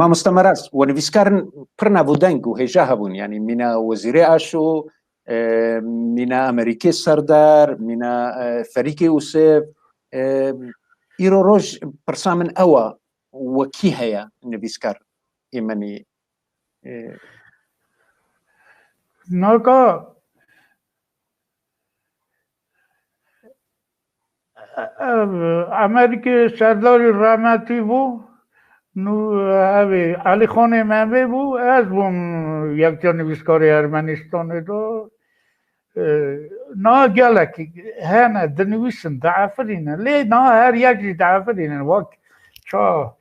مامۆستا مەراز وە نویسکارن پڕ نابوو دەنگ و هێژا هەبوون ینی مینە وەزیرێ ئاشۆ مینا ئەمریکی سەردار مینا فەریکی وسێف ئیرۆ ڕۆژ پرسا من ئەوە وەکی هەیە نویسکار ئێمەنی ناکە ئەمریکی سەرداری ڕامەتی بوو ئەوێ عەلیخۆنێ مەمێ بوو ئەس بووم یەکجار نویسکاری ئەرمەنیستانێدا نا gelekî hene dinivîsin diafirînin lê na her yek jî diafirînin wek ça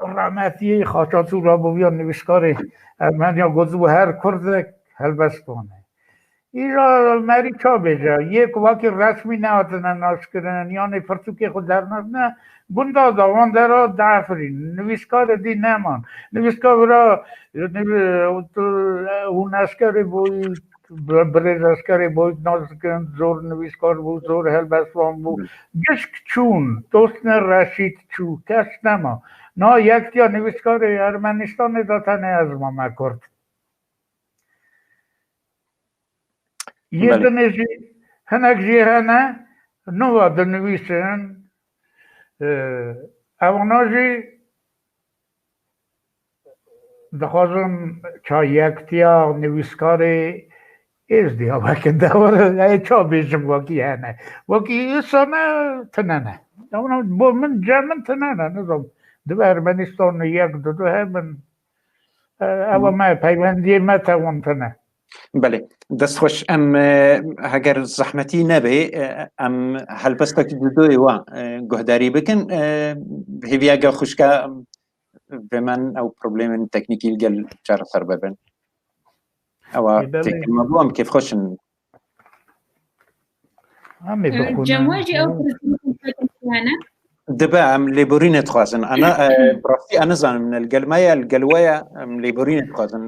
rahmetiyê Xaçatûr Rabûviya nivîskarê Ermeniya gotibû her kurdek helbestan e îja merî ça bêje yek wekî resmî nehatine naşkirin yanê pirtûkê xwe dernetine gunda da wan dera diafirînin nivîskarê dî neman nivîskar bira hûn eskerê boî برێژ ئەسکەرێ بۆی نازکردن زۆر نویسکار بوو زۆر هەلبەستوان بوو گشت چوون دۆستنە ڕەشید چوو کەس نەما نا یەکتیا نویسکارێ ئەرمەنیستانێدا تەنێ ئەزمامە کورد یەدنێژی هەنێک ژێ هەنە نۆوا دنویسن ئەوەنا ژی دەخوازم چا یەکتیا نویسکارێ Ez diye bakın da var çok bizim vakti yani. Vakti sana tınane. Ama bu min camın tınane ne zaman? De Ermenistan'ı yaktı da hemen ama ma peyvendiye ma tavon tınane. بله دەست خۆش ئەم هەگەر زەحمەتی نەبێ ئەم هەلبەستێکی دوودۆی وا گۆهداری بکەن هێڤیاگە خوشکە بێمان ئەو پرۆبلێمن تەکنیکی گەل چارەسەر ببن ئەوە تێکمە بووم کێف خۆشن دەبە ئەم لێبوڕینە دخوازن ئەنا ڕاستی ئەنەزانم منە گەلمایە گەلوەیە ئەم لێبوڕینە دخوازن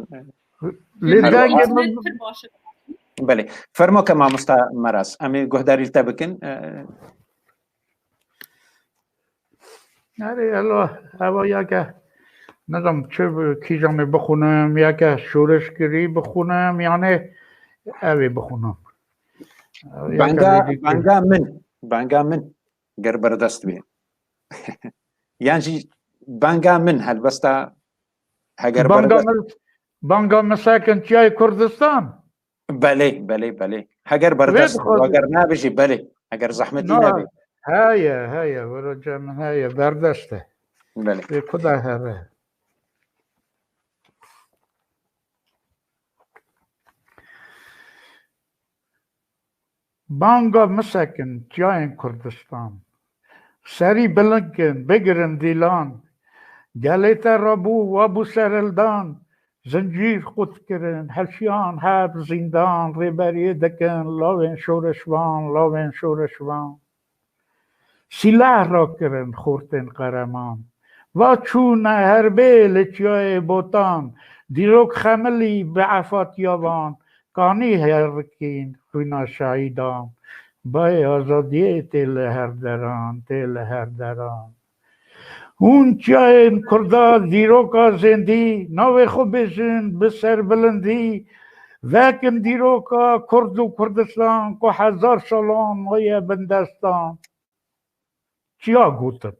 بەێ فەرمۆکە مامۆستا مەراز ئەمێ گۆهداری تا بکەن ئەوە یاکە نەدەم چ کیژەمێ بخونم یاکە شورشگیری بخونم یانێ ئەوێ بخونم بانگا من گەر بەردەست بێ یانجی بانگا من هەلبەستا هەگەر بانگا مساکن چیای کوردستان بەێ هەگەر بەردەست ئەگەر نابژی بەێ ئەگەر زەحمەتی نەبێ هەیە وەرەجا من هەیە بەردەستە خدا هەرە بانگا مسکن جایên کوردستان سەری بلنکن بگرن دیلان gelê te rabû wabû sereldan zincîr xut kirin helşiyan heb zîndan rêberiyê dikin lavên şoreşvan lavên şoreşvan sîlah ra kirin xortên qereman va çûne herbê li çiyayê botan dîrok xemilî bi efatiya van kanî herkîn xwîna şahîdan bayê azadiyê tê li her deran اون چاین کردا دیروکا زندی ناوی خو بجن بسر بلندی وکن دیروکا کرد و کردستان کو 1000 سالان مایه بندستان چیا گوتن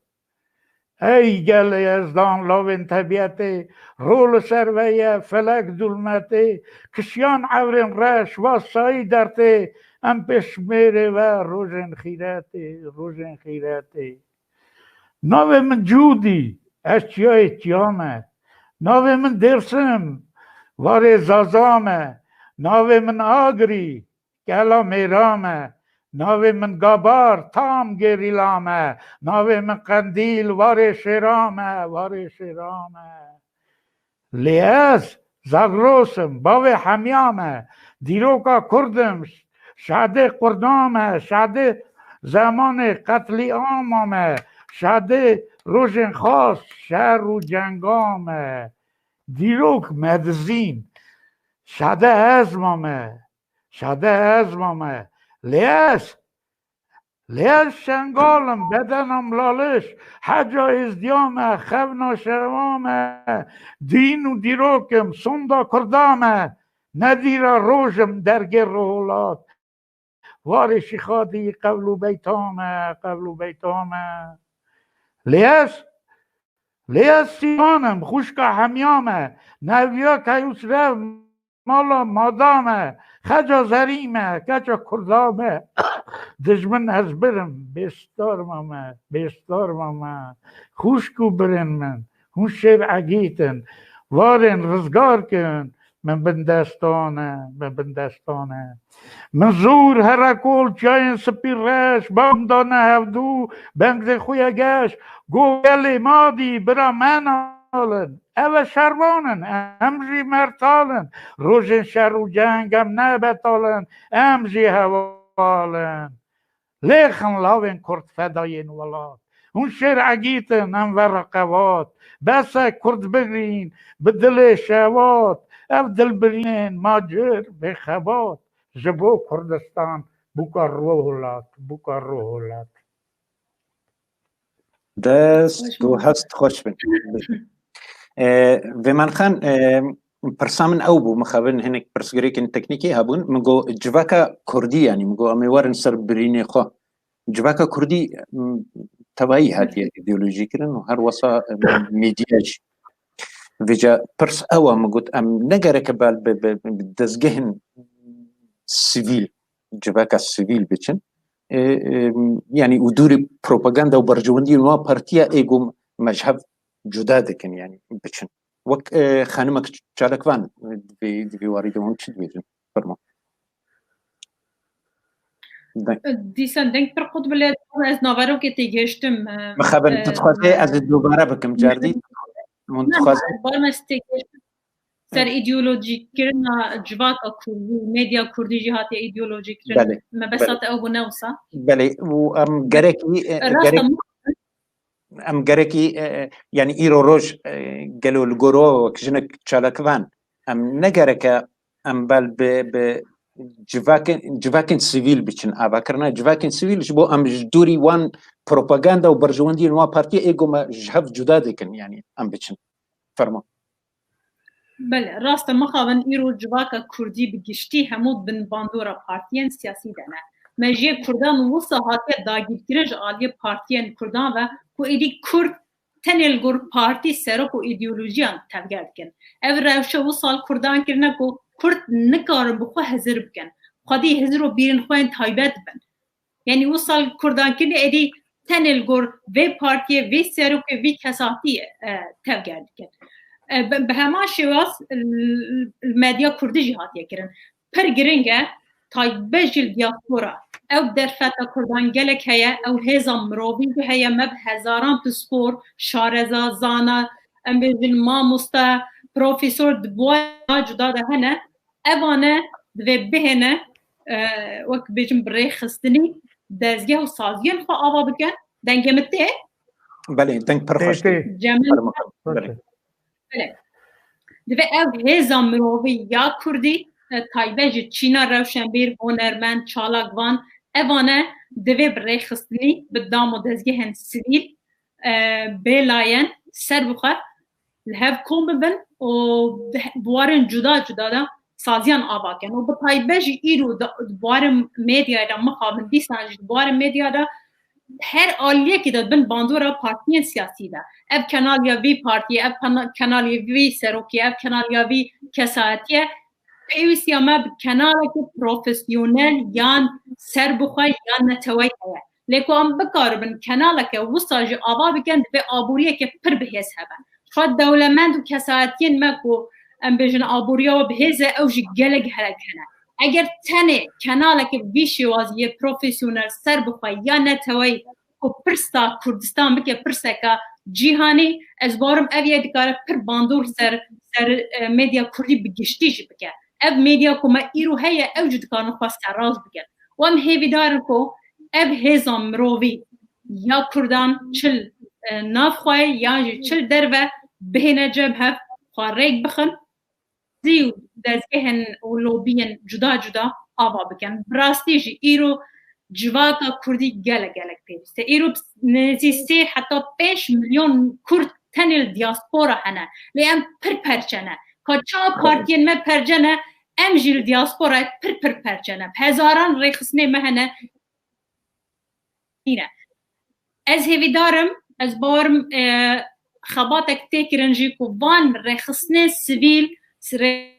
ای گل یزدان لاوین طبیعته رول سرویه فلک دولمته کشیان عورن رش و سایی درته ام پشمیره و روزن خیراته ناوی من جودی از چیای چیامه ناوی من درسم واره زازامه ناوی من آگری گلا میرامه ناوی من گابار تام گریلامه ناوی من قندیل واره شیرامه لیاز زاگروسم باوی حمیامه دیروکا کردم شاده قردامه شاده زمان قتلی عامه شاده روژن خاص شهر و جنگامه دیروک مدزین شاده ازمامه لیاز شنگالم بدنم لالش حجا ازدیامه خفنا شرمامه دین و دیروکم سندا کردامه ندیرا روژم درگه رولات وارشی خادی قبل بیتامه لیاز سیانم خوشکا همیامه نویا کهیوس رو مالا مادامه خجا زریمه کچا کردامه دجمن از برم بیستارمه خوشکو برن من هون شیر عگیتن وارن رزگار کن من بندستانه من زور هرکول چاین سپیر رش بام دانه هفدو بنگ خوی گش گو گلی مادی برا من آلن او شروانن امجی مرتالن روژن شر و جنگم نبتالن امجی هوالن لیخن لاوین کرد فداین ولاد اون شیر عگیتن ام ورقوات بس کرد بگرین بدل شوات او دل برین ماجر بخبات جبو کردستان بوکا روحولات دست و هست خوش بن و من خان پرسامن او بو مخابن هنك برسگریکن تکنیکی هبون مگو جواکا کردی یعنی مگو امیوارن سر برینی خو جواکا کردی تبایی هاتیه ایدئولوژی کرن و هر وصا میدیاج ویجا پرس او مگوت ام نگرک بال بدزگهن سیویل جواکا سیویل بچن يعني ودوري بروباغندا وبرجوندي نوع بارتيا ايجو مذهب جدا دكن يعني بچن وك خانمك چالكوان في واردهم چد بيجن فرما دیسان دنگ پر خود بله از نوارو که تیگشتم مخابن تتخوازي از دوباره بكم جاردي منتخوازي بارمس تیگشتم سر ایدئولوژی کرنا جواکا کردی مدیا کردی جهات ایدئولوژی کرنا مبساط او بنوسا بله و ام گرکی يعني ايرو روج قالوا الجورو كجنك تشالكوان ام نگرك ام بال ب جواكن سيفيل بچن اباكرنا جواكن سيفيل جبو ام جدوري وان بروباغندا وبرجوندي نوع بارتي ايجو ما جهف جدادكن يعني ام بچن فرما بله راست مخابن ایرو جواکا کردی بگشتی همود بن باندورا پارتیان سیاسی دنه مجیه کردان وصا هاتی داگیرتیرج آلی پارتیان کردان و کو ایدی کرد تنل گر پارتی سرک و ایدئولوژیان تبگرد کن او روشه وصال کردان کرنه کو کرد نکارن بخوا هزر بکن خودی هزر و بیرن خوین تایبت بن یعنی وصال کردان کرنه ایدی تنل گر وی پارتی وی سرک وی کساتی تبگرد کن به همان شواس المدیا کردی جهاتیه کرن پر گرنگه تایبه جل دیاسپورا او در فتا کردان گلک هیا او هزا مروبی که هیا مب هزاران پسپور شارزا زانا امبیزن ماموستا پروفیسور دبوای جدا ده هنه اوانه دوی بهنه وک بیجم بری خستنی دزگه و سازیان خوا آوا بکن دنگمته بله دنگ پرخوشتی بله دوی او هزا مروبی یا کردی تایبه چینا روشنبیر هنرمند چالاگوان اوانه دوی برای خستنی به دام و دزگه هن سیویل بلاین سر بخه لهف کم ببن و بوارن جدا جدا دا سازیان آبا کن و بطای بجی ایرو بوارن میدیا دا مخابن دیسان بوارن میدیا دا هر آلیه که داد بن باندورا پارتیین سیاسی دا اب کنال یا وی پارتی اب کنال یا وی سروکی اب کنال یا وی کساتیه پیوستی اما کنال که پروفیسیونل یان سر بخواه یان نتوی هیا لیکو هم بکار بن کنال که وستاج آبا بکن به آبوریه که پر بهیز هبن خود دولمند و کساتیین مکو ام بجن آبوریا و بهیزه اوجی گلگ هرک هنه اگر تنه کنال که ویشی وازی پروفیسیونل سر بخواه یا نتوی و پرستا کردستان بکه پرسه که جیهانی از بارم اویه دکاره پر باندور سر میدیا کردی بگشتیش بکه اب میدیا که ما ایرو هیا اوجی دکارن خواست راز بکن و هم هیوی دارن که اب هیزان مرووی یا کردان چل ناف خواه یا چل دربه بهینه جب هف خواه ریک بخن زیو دزگهن و لوبین جدا جدا آبا بکن براستی جی ایرو جواکا کردی گلک پیوسته ایرو نزیسته حتی 5 میلیون کرد تنیل دیاسپورا هنه لیم پرچنه که چا پارتین ما پرچنه ام جیل دیاسپورا پرچنه هزاران ریخسنه مهنه اینه از هیوی دارم از بارم خباتک تکرنجی که وان ریخسنه سویل سری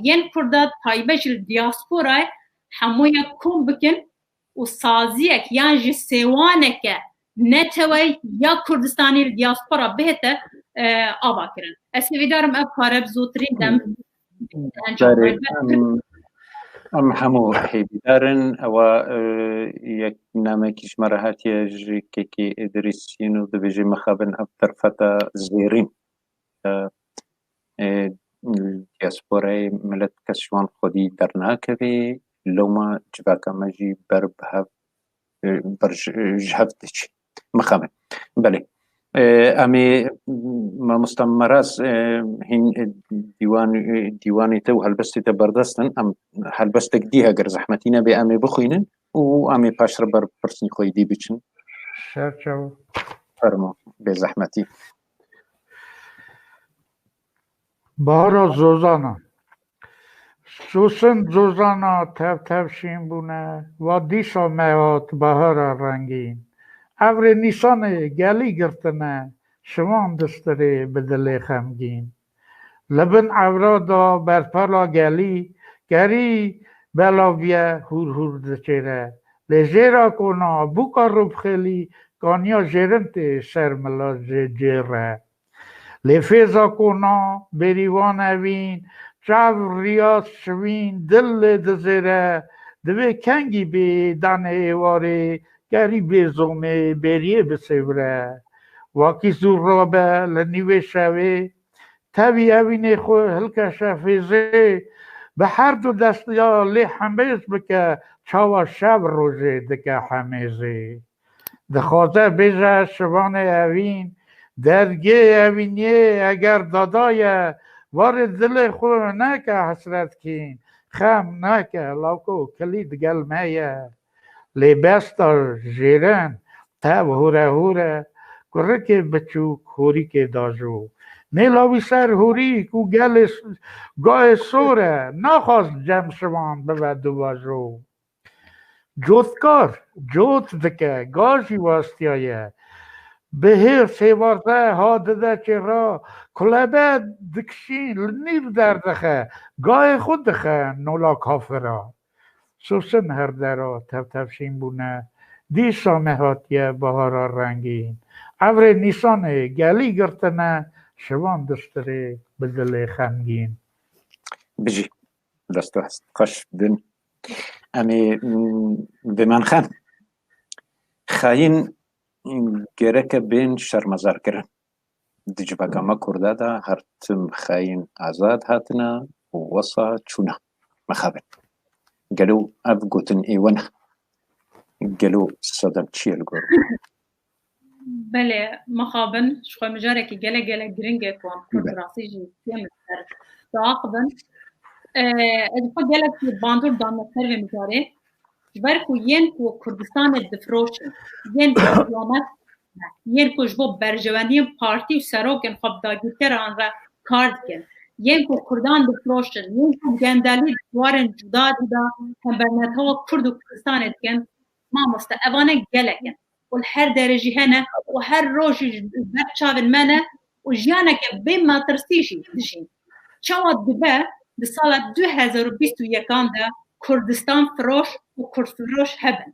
ین کرداد تایبش دیاسپورای همویا کم بکن و سازیک یعنی سوانک نتوی یا کردستانی دیاسپورا بهته آبا کرن اسی دارم افکار بزودترین دم ام همو هیدارن و یک نامه کش مرهاتی جی که ادریسین و دبیجی مخابن افتر فتا زیرین دیاسپورای ملت کشوان خودی در ناکوی لوما جواکا مجی بر جهفت چی مخابن بله امی ما مستمراس هین دیوانی تو هلبستی تبردستن ام هلبستک دی اگر زحمتینا به امی بخوینن و امی پاشر بر پرسنی خوی دی بچن شرچو فرمو به زحمتی بارا زوزانا سوسن زوزانا تفشین بونه و دیسا میوات بهارا رنگین ابر نیسان گلی گرتنه شمان دستره بدل خمگین لبن ابرادا برپلا گری بلاویه هور دچره لجیرا کنا بوکا روب خیلی کانیا جرنت سرملا جره لفیزا کنا بریوان اوین چاو ریاض شوین دل دزره دوی کنگی به دانه ایواره گری بیزومه بریه بسیوره واکی زور را به لنیوه شوه تاوی اوینه خو هلکه شفیزه به هر دو دستیا لی حمیز بکه چاوا شب روزه دکه حمیزه دخوازه بیجه شبان اوین درگه اوینیه اگر دادای وارد دل خو نکه حسرت کین خم نکه لاکو کلید گلمه لباستا جیرن تب هوره کرک بچو خوری که داجو نیلاوی سر هوری کو گاه سوره نخواست جمع شوان بود دو باجو جوتکار جوت دکه گاجی واستیایه بهر سیوارده ها دده چه را کلبه دکشین لنیر دردخه گاه خود دخه نولا کافرا سوسن هر درا تفشین بونه دیسا مهاتیه بهارا رنگین ابر نیسان گلی گرتنه شوان دستره بدل خمگین بجی دستو هست خوش بن امی بمن خان خاین گرک بین شرمزار کرن دجباکا ما کرده دا هر تم خاین آزاد هاتنا و وصا چونه مخابن قالوا أبقوتن إيوانا قالوا صدم تشي القرب بله مخابن شو مجارة كي جلا جرينجا كون براسي جي كم تعاقبن إذا فا جلا كي باندور دام ترى مجارة جبركو ين كو كردستان الدفروش ين دبلومات ین کش با برجوانی پارتی و سراکن خب داگیتر آن را کارد کن ین کو کردان دفروشن ین کو گندالی دوارن جدا جدا هم برنتها کرد و کردستان اتکن ما مستعبانه گلکن و هر درجی هنه و هر روشی برچاون منه و جیانه که به ماترسیشی دشین چاوت دبه به سال 2021 ده کردستان فروش و کرد فروش هبن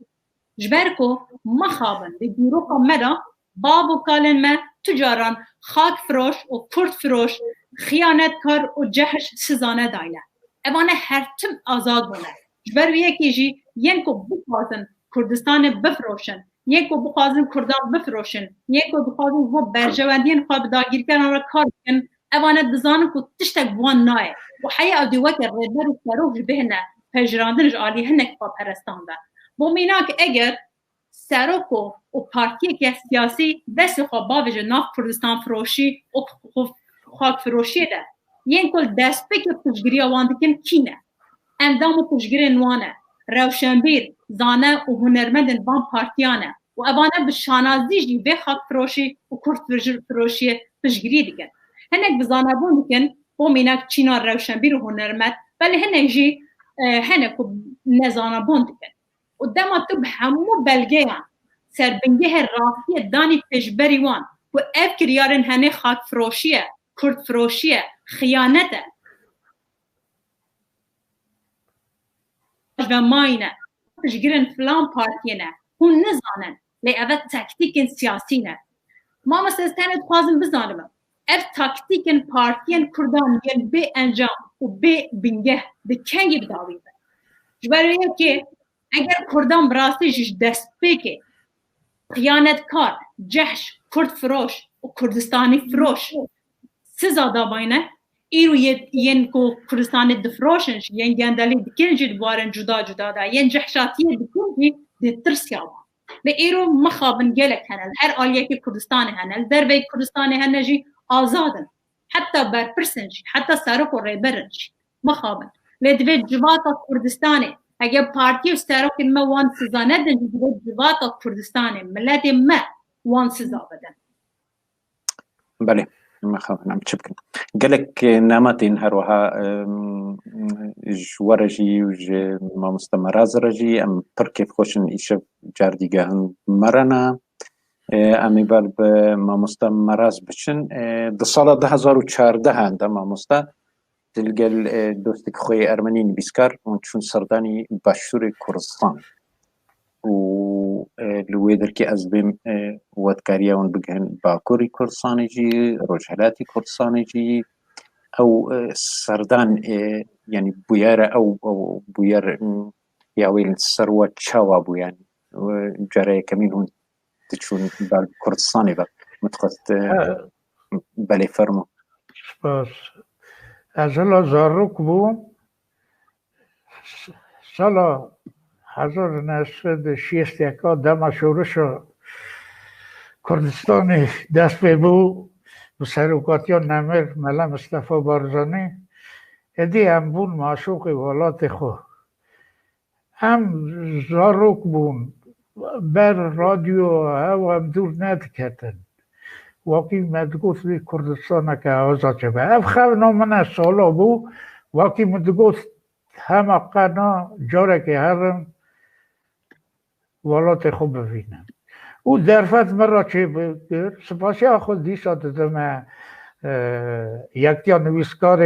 جبرکو مخابن لديروكا مدى بابو كالن ما تجاران خاك فروش و كرد فروش خيانت كار و جهش سزانه داينه اوانا هرتم آزاد بونه جبر ويكي جي ينكو بخوازن كردستان بفروشن ينكو بخوازن كردان بفروشن ينكو بخوازن و برجواندين خواب داگير كران را كار بكن اوانا دزانن كو تشتك بوان نايه و حيا او دوك الربر سروج بهنه پجراندنج آلی هنك با پرستان ده بومیناک اگر سروکو و پارتی که سیاسی دست خواب باوجه ناف کردستان فروشی و خاک فروشی ده ین کل دست بک پشگیری واندکن کینه اندام پشگیری نوانه روشنبیر زانه و هنرمندن بان پارتیانه و اوانه به شانازیجی به خاک فروشی و کرد فروشی پشگیری دیگن هنک بزانه بون دیگن بومیناک چینا روشنبیر و هنرمند ولی هنک جی هنک نزانه بون دیگن قدام تو همو بلگیان سربنگه رافی دانی پشبری وان و اف کریارن هنه خاک فروشیه کرد فروشیه خیانته و ماینه پشگیرن فلان پارتینه هون نزانن لی اوه تکتیکن سیاسی نه ما مثل استانت خوازم بزانم اف تکتیکن پارتین کردان ین به انجام و به بنگه به کنگی بداویده جبریه که اگر کردان براستیش دست بکه خیانتکار جهش کرد فروش و کردستانی فروش سزا داباینه ایرو ین کو کردستانی دفروشنش ین گندالی دکنجی دوارن جدا جدا دا ین جهشاتی دکنجی دی ترسیابا و ایرو مخابن گلک هنل هر آلیه که کردستانی هنل دربه کردستانی هنجی آزادن حتی برپرسنجی حتی سرک و ریبرنجی مخابن لدوی جواتا کردستانی اگر پارتی و سراکن ما وان سزا ندن جدید جواتا کردستان ملت ما وان سزا بدن بله ما خواهنم چه بکن گلک نامتین هروها جوارجی و ما مستمراز رجی ام پرکیف خوشن ایشه جاردیگه هم مرنا امی بال به ما مستمراز بچن ده سال 2014 هند ما مستا تلقى دوستك خوي أرمنيني بيسكار ونشون سرداني باشور كردستان و لويدر كي أزبم وادكاريا ونبقهن باكوري كردستاني جي رجالاتي كردستاني جي أو سردان يعني بويارة أو بويار ياويل سروة تشاوا بو يعني جاري كمين هون تشون بالكردستاني با متخذ بالي فرمو سپاس از هلا زاروک بوم سالا 1961 دم شورش کردستان دست به بو و سروکاتیان نمر ملا مصطفی بارزانی ادی هم بون معشوق ولات خو هم زاروک بون بر رادیو هم دور ندکتن واقعی مدگوت بی کردستان که آزاد شده اف خواه من سالا بو واقعی مدگوت همه قنا جاره که هرم ولات خوب ببینم او درفت مرا چه بگیر سپاسی خود دیسا دادم یکتیا نویسکار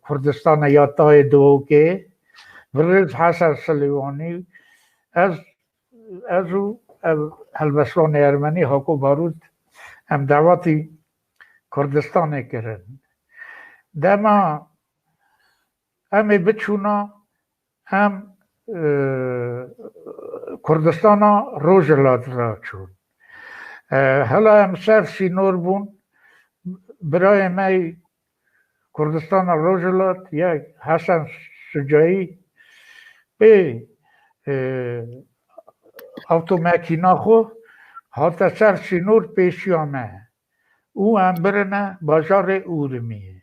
کردستان یادتای دو که ورز حسن سلیوانی از او هلبسلان ارمنی حاکو بارود هم دعواتی کردستان کرد دما همه بچونا هم کردستان روژلات را چون حالا هم سر سینور بون برای می کردستان روژلات یک حسن شجاعی به اوتوماکینا خو حتی سر سینور پیشی آمه او هم برنه بازار اورمیه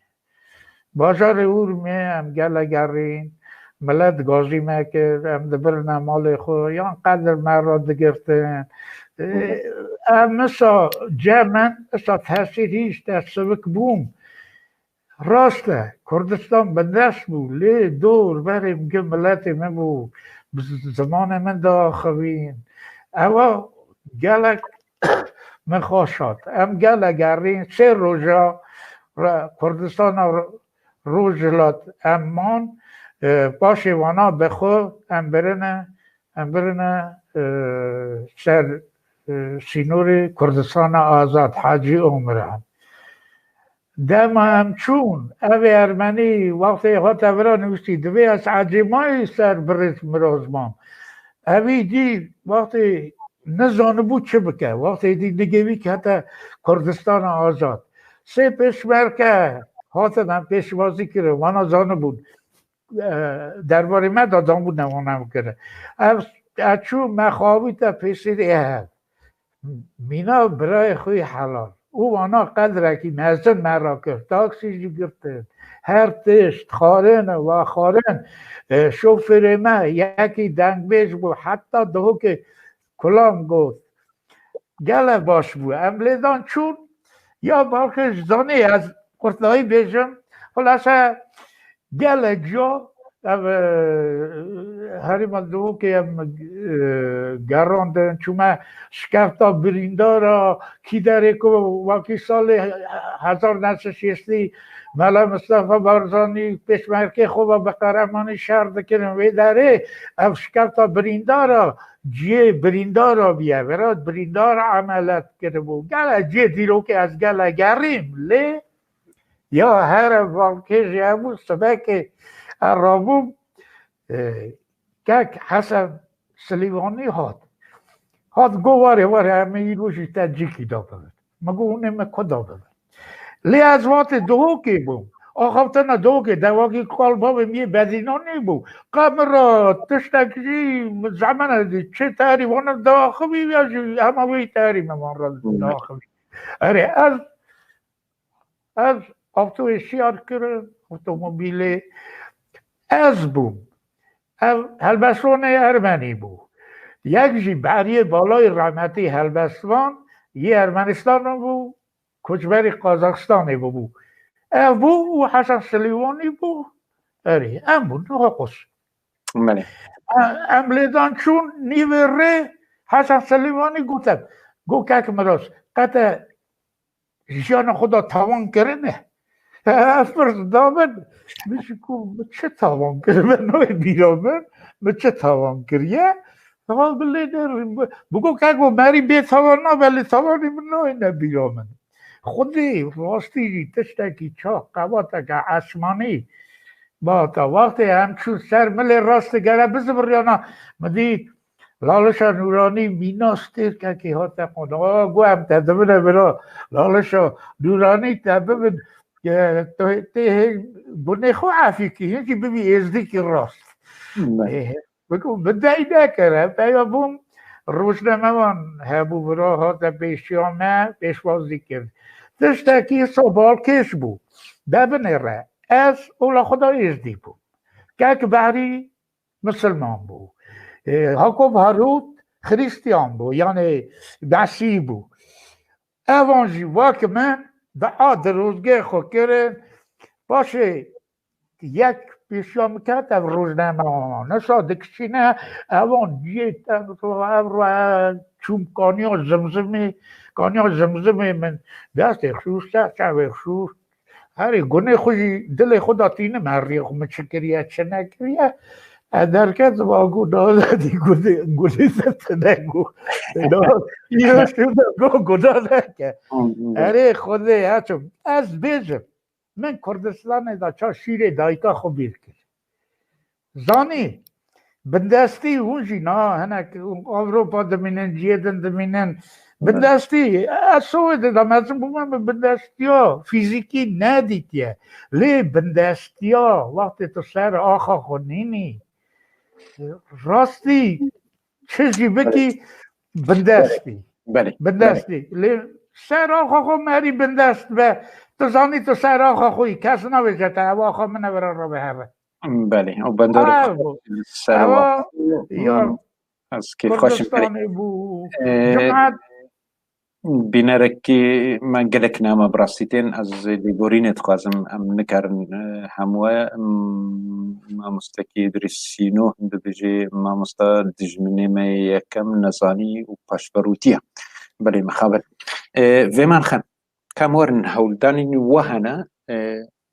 بازار اورمیه هم گلگرین ملت گازی ما که ام دبرنا مال خو یا قدر مرا دگرتن مثلا جمن اصلا تاثیر هیچ در سبک بوم راسته کردستان به دست بود لی دور بریم که ملت من بود زمان من داخوین اما گلک من خوشاد ام گلک گرین 3 روزا کردستان روزلات امان باشه وانا بخو ام برنه سر سینور کردستان آزاد حاجی عمران دم هم چون اوی ارمنی وقتی هاتا برا نوشتی دوی از عجیمای سر برد مرازمان اوی دی وقتی نزانه بود چه بکه وقتی دی نگوی که حتی کردستان آزاد 3 پشمرکه هاتا هم پیشوازی کرده وانا زانه بود درباره من دادان بود نمانم کرده اچو مخابی تا پیسید مینا برای خوی حلال او وانا قدره که نزن مرا کرد تاکسی جی گرتن هر تشت خارن و خارن شوفر ما یکی دنگ بیش بود حتی دهو که کلام گفت گله باش بود املیدان چون یا بالکش زانه از قرطلایی بیشم خلاصه گله جا هری من دو که گراندن چون شکرتا بریندارا کی داره که واقعی سال 1960 ملا مصطفی بارزانی پشمرکه خوب به قهرمانی شهر دکنم وی داره او شکرتا بریندارا جه بریندارا بیا براد بریندار عملت کرده بود گله جه دیرو که از گله گریم لی یا هر واقعی جمعو سبک رابوم که حسن سلیوانی هات گواره همه ایروشی تجیکی داده مگو اونم کدا داده لی از وقت دو که بود آخفتن دو که دواقی قلبا به میه بدینانی بود قمرا تشتکشی زمان دی چه تحریمان داخلی یا همه وی تحریم من را داخلی اره از افتو شیار کرد اتومبیل از بوم هلبستان ارمنی بود یک جی بریه بالای رحمتی هلبستان یه ارمنستان بود کچبری قازاقستان بود او حسن سلیوانی بود اره ام بود ناقص املیدان چون نیوره حسن سلیوانی گوتد گو که مراز قطع جان خدا تاوان کرنه افرز دامن میشه که چه تاوان کرده من نوی بیرامن من چه تاوان کریه تاوان بلی در بگو که اگه مری بی تاوان نا بلی تاوانی من نوی نبیرامن خودی راستی تشتکی چا قواتا که عشمانی با تا وقتی همچون سر ملی راست گره بزبر یا نا مدید لالشا نورانی میناستیر که ها تقون گو هم تدبنه برا لالشا نورانی تببن که گونه خو عفی که یکی ببی ازدی که راست بگو بدهی نکره بیا بوم روشنمه من هبو برا ها تا پیشیامه پیشوازی کرد تشتکی سوال کش بود ببینه ره از اولا خدا ازدی بود که بحری مسلمان بود حاکم هاروت خریستیان بود یعنی مسیح بود اوانجی واقع من دعا روزگه خود کرد باشه یک پیشیام کرد او روزنامه نسا دکشینه اوان جیتن رو چون کانیا زمزمه من دست خشوش چه خشوش هری گونه خوشی دل خدا تینه مری خود چکریه چه نکریه درکت با گو دادی گونه زد نگو یه شده گو داده اره خوده هچم از بیجم من کردستان دا چا شیر دایکا خو بیر کرد زانی بندستی اونجی نا هنک اوروپا دمینن جیدن دمینن بندستی اصوه دا مزم بومن بندستی ها فیزیکی ندیتیه لی بندستی ها وقتی تو سر آخا خونینی راستی چیزی بکی بندستی لی سر آخا خو مری بندست به تو زانی تو سر آخا خوی کس نویجته او آخا منه برا را به هره بله او بندر اوا یا از که خوشم کردستانی بو جماعت بینرکی من گلک نامه براستیتین از لیبورینت خوازم ام نکرن هموه ما مستکی درسینو دبیجی ما مستا دجمنی ما یکم نزانی و پاشبروتیه بله مخابر و من خم کامورن هولدانی وهنا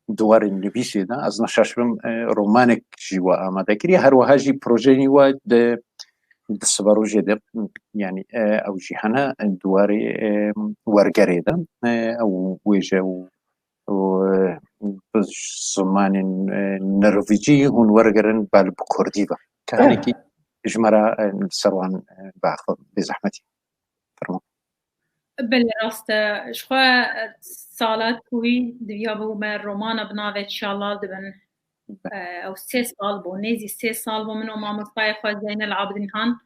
دوار النبيسي ده از نشاشبم رومانك جوا آماده كري هر وهاجي بروجيني و دسبروجي ده يعني او جيهانا دواري ورقري ده او ويجا و زمان نرويجي هون ورقرن بالبكورديفا كهنكي جمرة سروان باخذ بزحمتي فرمو بله راست شخوا سالات کوی دویا بو من رومانا بناوه شالال دبن او 3 سال بو نيزي 3 سال بو منو مامستای خوا زين العابدين هان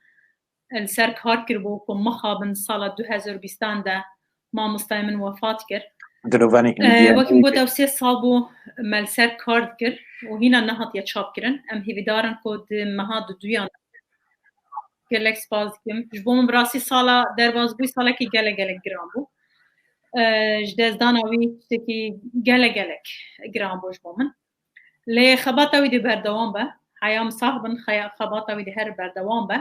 السر کار کر بو کو مخابن سال 2020 ده مامستای من وفات کر دلواني وكم بو 3 سال بو مال سر کار کر و هینا نهات یا چاپ کرن ام هیویدارن کو د مها دویان گلک سپاس کم جبوم براسی سالا درواز بوی سالا کی گله گرام بو جدازدان اوی تکی گله گرام بو جبومن لی خبات اوی دی بردوام با حیام صاحبن خبات اوی دی هر بردوام با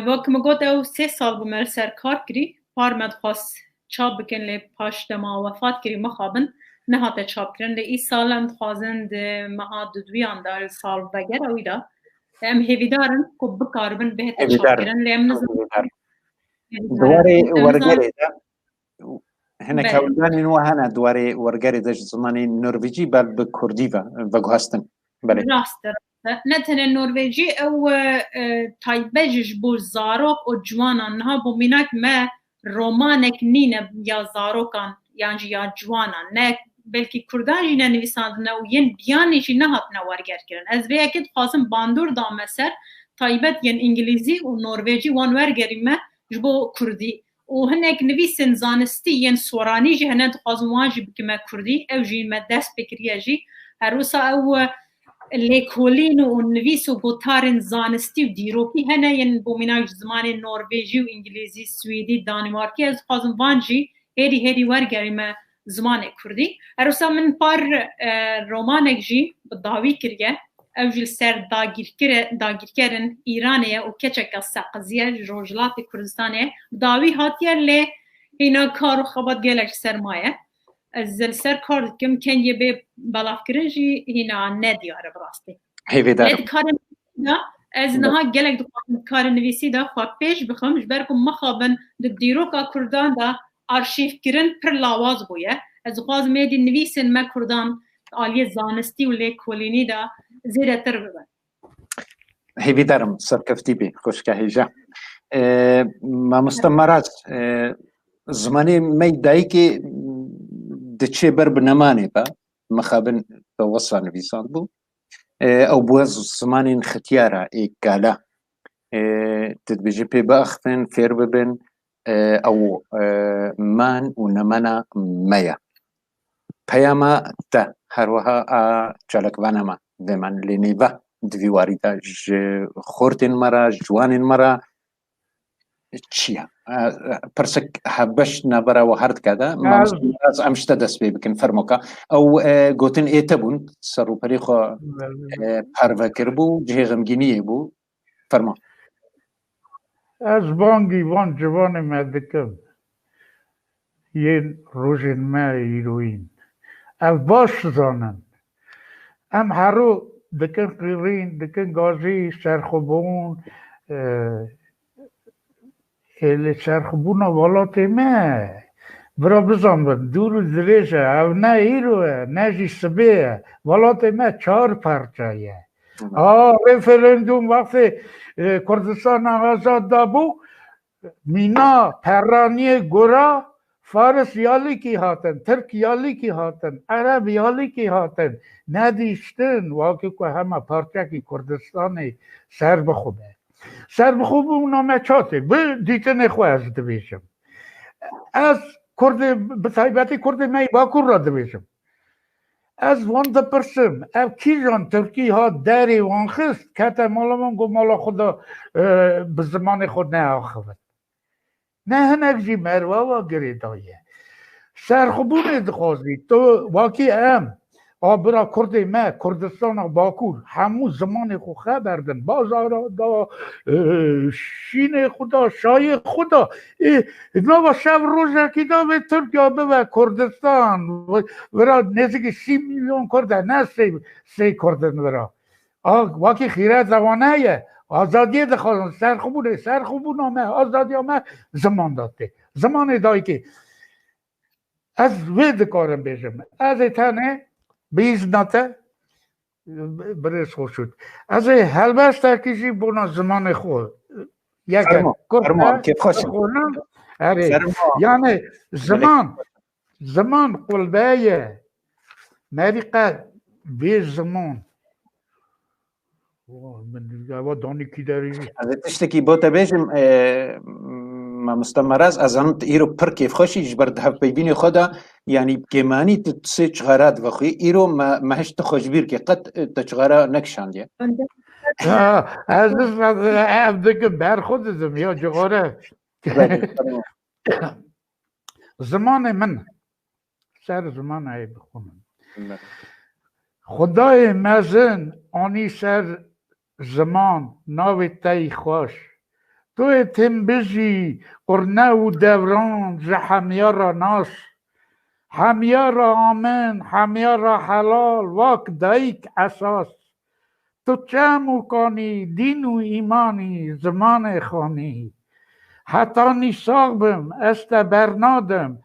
وکم گوت او 3 سال بو مل سر کار کری پارمد خواست چاپ بکن لی پاش دما وفات کری مخابن نهات چاپ کرن لی ای سال اندخوازن دی مها دویان دار سال بگر اوی دا ام هیویدارن کو بکاربن بهت چاپ کرن لیم نزن دواري ورقري ده هنا كولدان انو هنا دواري ورقري ده زماني نرويجي بل بكرديفا وگهستن بله راست نتن النرويجي او تايبجش بو زاروك او جوانا نها بو ميناك ما رومانك نينه يا زاروكان يعني يا جوانا نه بلکه کردان جینا نویساندن و ین بیانی جی نهات نوارگر کرن از وی اکید خواستم باندور دامه سر تایبت ین انگلیزی و نرویجی وان ورگریم جبو کردی و هنک نویسن زانستی ین سورانی جی هنه خواستم واجی بکمه کردی او جی مدست بکریه جی هروسا او لیکولین و نویس و گوتارن زانستی و دیروکی هنه ین بومیناک زمان نرویجی و انگلیزی سویدی دانمارکی از خواستم وانجی هری ورگریم زمان کردی هروسا من پار رومانک جی بداوی کریه او جل سر داگیر کرن ایرانیه و کچک ساقزیه روجلات کردستانیه بداوی هاتیه لی هینا کارو خبات گلک سرمایه از سر کار کم کنیه به بلاف کرن جی هینا ندیاره براستی لید کارن از نها گلک دو کار نویسی دا خواه پیش بخم جبرکم مخابن دیروکا کردان دا arşiv kirin pir lawaz bûye ez xwaz me dî nivîsên me Kurdan aliyê zanistî û lêkolînî da zêdetir bibin هیویدارم سرکفتی بی خوشگاهیجا مامستا مراج زمانی می دایی که دچه بر بنمانه با مخابن توصا نویسان بو او بوز زمانی ختیارا ای گالا تدبیجی پی باخفن فیر ببن او مان و نمانا مایا پیاما تا هروها چالکوانا ما دمان لینیوه دویواری دا خورتین مرا جوانین مرا چیه پرسک هبش نبرا و هرد کده از امشتا دست بی بکن فرموکا او گوتن ایتا بون سرو پریخو پروکر بو جه غمگینیه بو فرما از بانگی وان جوان مدکم یه روژن ما ایروین از باش زانن ام هرو دکن قیرین دکن گازی سرخبون سرخبون والات ما برا بزن دور دریجه او نه ایروه نه جی سبیه والات ما 4 پرچایه رفرندوم وقتی کردستان آزاد دابو مینا پرانی گورا فارس یالی کی هاتن ترک یالی کی هاتن عرب یالی کی هاتن ندیشتن واقعی که همه پارچه که کردستان سر بخوبه اونا مچاته دیتن خواه از دویشم از کرد بطایبتی کرد می باکور را دویشم از وان دپرسم او کی جان ترکی ها داری وان خست که مالا گو مالا خدا به زمان خود نه آخوت نه هنک جی مروا و گریدایه سرخبون دخوازی تو واقعی برا کرد ما کردستان باکور همون زمان خود خبردن بازارا دا شین خدا شای خدا اینا و شب روزه که دا به ترکیه و کردستان ورا نزدیک 30 میلیون کرده نه سه کردن ورا واقعی خیره زوانه آزادی دخوازن سرخبون همه آزادی همه زمان داده زمان دایی که از وید کارم بیشم از تنه بیز ناته برس خوش شد از هلبست کشی بنا زمان خود یک فرما که خوشم یعنی زمان قلبه مریقه بیز زمان من دانی کی داری از تشتکی بوده بیشم ما مستمرز از آن ایرو پر کیف خوشی جبر دهب بیبینی خدا یعنی کمانی تسه چغارات وخی ایرو ما هشت خوشبیر که قط تچغارا نکشاندیه از عبدك بر خود زم یا جغاره زمان من سر زمان ای بخونم خدای مزن آنی سر زمان ناوی تای خوش تو تم بجی قرنه و دوران ز همیارا ناس همیارا آمن همیارا حلال واک دایک اساس تو چه مکانی دین و ایمانی زمان خانی حتی نیساق بم است برنادم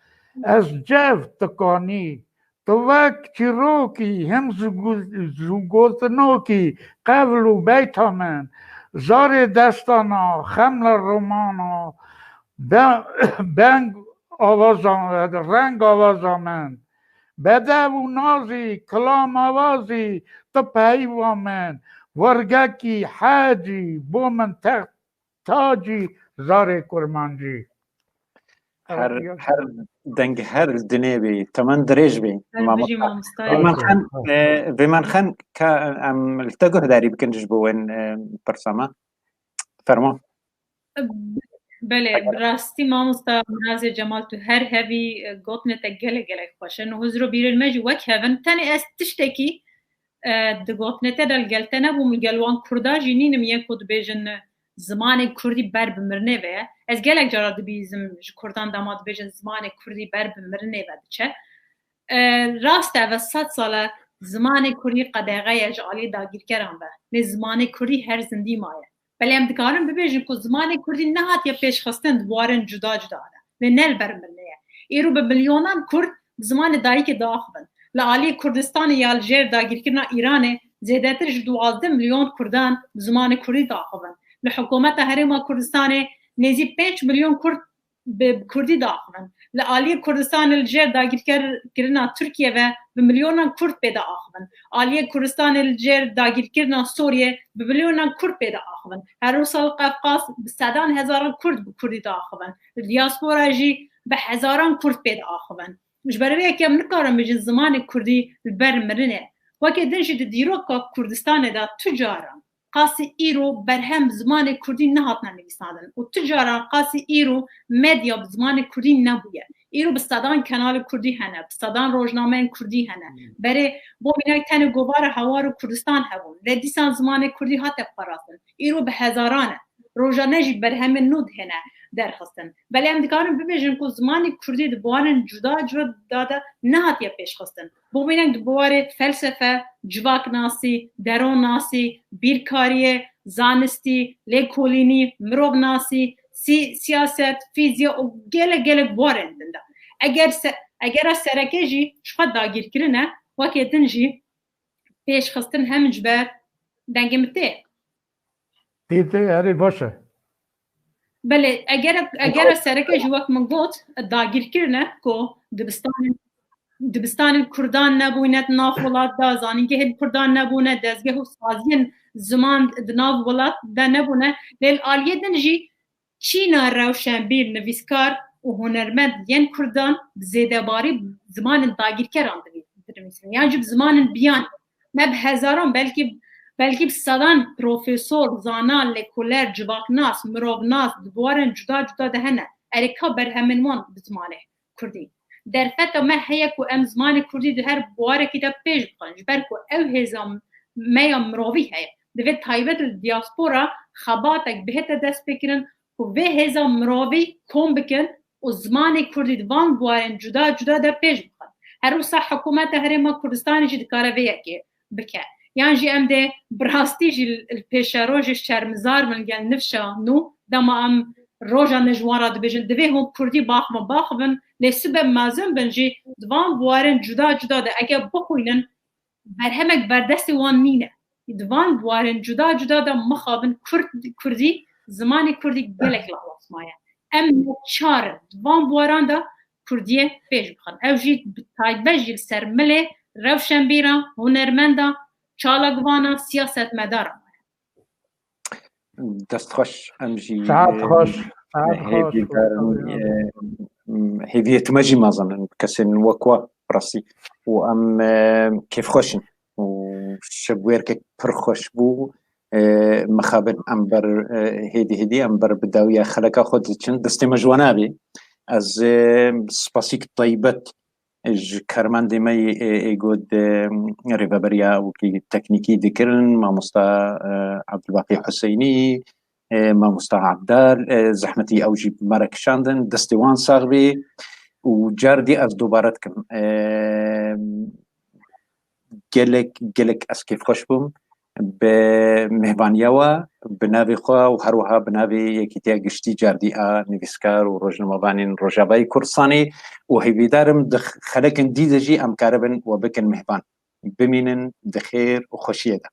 از جو تکانی تو وقت چیروکی هم زوگوتنوکی قبل و بیت من زار دستانا خمل رومانا بنگ آوازان رنگ آوازان بده و نازی کلام آوازی تو پیوامن ورگکی حاجی بو من تاجی زار کرمانجی هر دنگ هر دنیا بی تمن دریج بی به من خان که ام التقه داری بکنجش بوین پرسامه فرما بله راستی مامستا مناز جمال تو هر هوی گوتنه تا گله خوشه نو حضرو بیرل مجی وک هون تنی از تشتکی د گوتنه تا دل گلته نبو مگلوان کردا جینینم یک کد بیجن زمان کردی بر بمرنه و از گلک جارا دبیزم کردان داماد بیجن زمان کردی بر بمرنه و چه راسته و 100 ساله زمان کردی قداغه اجعالی داگیر کرم به زمان کردی هر زندی مایه بله ام دکارم ببیجن که زمان کردی نهات یا پیش خستن دوارن جدا جدا ده و نل برمرنه ایرو به میلیونان کرد زمان دایی که داخبن لعالی کردستان یا الجیر داگیر کرنا ایرانه زیادتر 12 میلیون کردان زمان کردی داخبن لحکومت هرما کردستان نزی 5 میلیون کرد به کردی داخبن لعالی کردستان الجیر داگیر کرنا ترکیه و به میلیونان کرد پیدا آخبن عالی کردستان الجیر داگیر کرنا سوریه به میلیونان کرد پیدا آخبن هر سال قفقاز به 100,000 کرد به کردی داخبن دیاسپورا جی به هزاران کرد پیدا آخبن مش برای که من کارم بجن زمان کردی بر مرنه وقتی دنجی دیروکا کردستان دا تجارم قاسی ایرو برهم زمان کردی نهات ننویسادن و تجارا قاسی ایرو مدیا بزمان کردی نبویه ایرو بستادان کانال کردی هنه بستادان روزنامه کردی هنه برای بو مینای تن گوار هوار کردستان هبون ردیسان زمان کردی هات پراسن ایرو به هزارانه روزانه جی برهم نود هنه درخواستن ولی هم دکارم ببیجن که زمان کردی دبوارن جدا داده نهات یا پیش خواستن بو بینن دبوار فلسفه جواک ناسی درون ناسی بیرکاری زانستی لیکولینی مروب ناسی سیاست فیزیا و گله بوارن دنده اگر سرکه جی شخص داگیر کرنه وکی دنجی پیش خواستن هم جبر دنگمته دیده هری باشه بله اگر سرکه جواک من گوت داگیر کرنه که دبستان کردان نبویند ناف ولاد دا زانینگه هد کردان نبونه دزگه و سازین زمان دناف ولاد دا نبونه لیل آلیه دنجی چینا روشن بیر نویسکار و هنرمند ین کردان زیده باری زمان داگیر کران دنویسن یا جب زمان بیان ما به هزاران بلکه صدان پروفسور زانان لکولر جواکناس مرووناس دوارن جدا جدا دهنه ارکا برهمنوان بزمانه کردی در فتا ما هيك وام زمان كردي ده هر بواره كده بيج بخنج بركو او هزام ما مروي هي ده تايبت الدياسبورا خباتك بهتا دست بكرن و به هزام مروي كوم بكن و زمان كردي دوان بوارن جدا جدا ده بيج بخن هر صح حكومات هرما كردستان جي دكاره ويكي بك يعني جي ام ده براستي جي البيشاروج الشرمزار من قال نفشا نو دما ام روجا نجوارا دبيجن دبي هم كردي باخبن لسبب مازن بنجي دوان بوارن جدا جدا ده اگه بخوینن برهمک بردست وان نینه دوان بوارن جدا جدا ده مخابن کردی زمان کردی گلک لحواس مایه ام چار دوان بواران ده کردیه پیش بخن او جی تایبه جیل سرمله روشن بیرا هنرمنده چالاگوانا سیاست مدارا دست خوش امجی ساعت خوش هيفيت ماجي مازن كسن وكوا براسي وام كيف خوشن وشبويرك برخوش بو مخابن امبر هيدي امبر بداوية خلقا خود چن دستي مجوانابي از سباسيك طيبت كرمان ديما يقود ريبابريا وكي تكنيكي ذكرن ما مستا عبد الباقي حسيني ما مستعد عبدال زحمتي اوجي مرك شاندن دستوان صاغبي وجاردي از دوبارتكم جلك اس كيف خوشبم بمهبانيوا بنابي خوا وهروها بنابي يكيتيا قشتي جاردي نفسكار وروجنمابانين روجاباي كورساني وهي دارم خلقن ديدجي ام كاربن وبكن مهبان بمينن بخير وخوشيه ده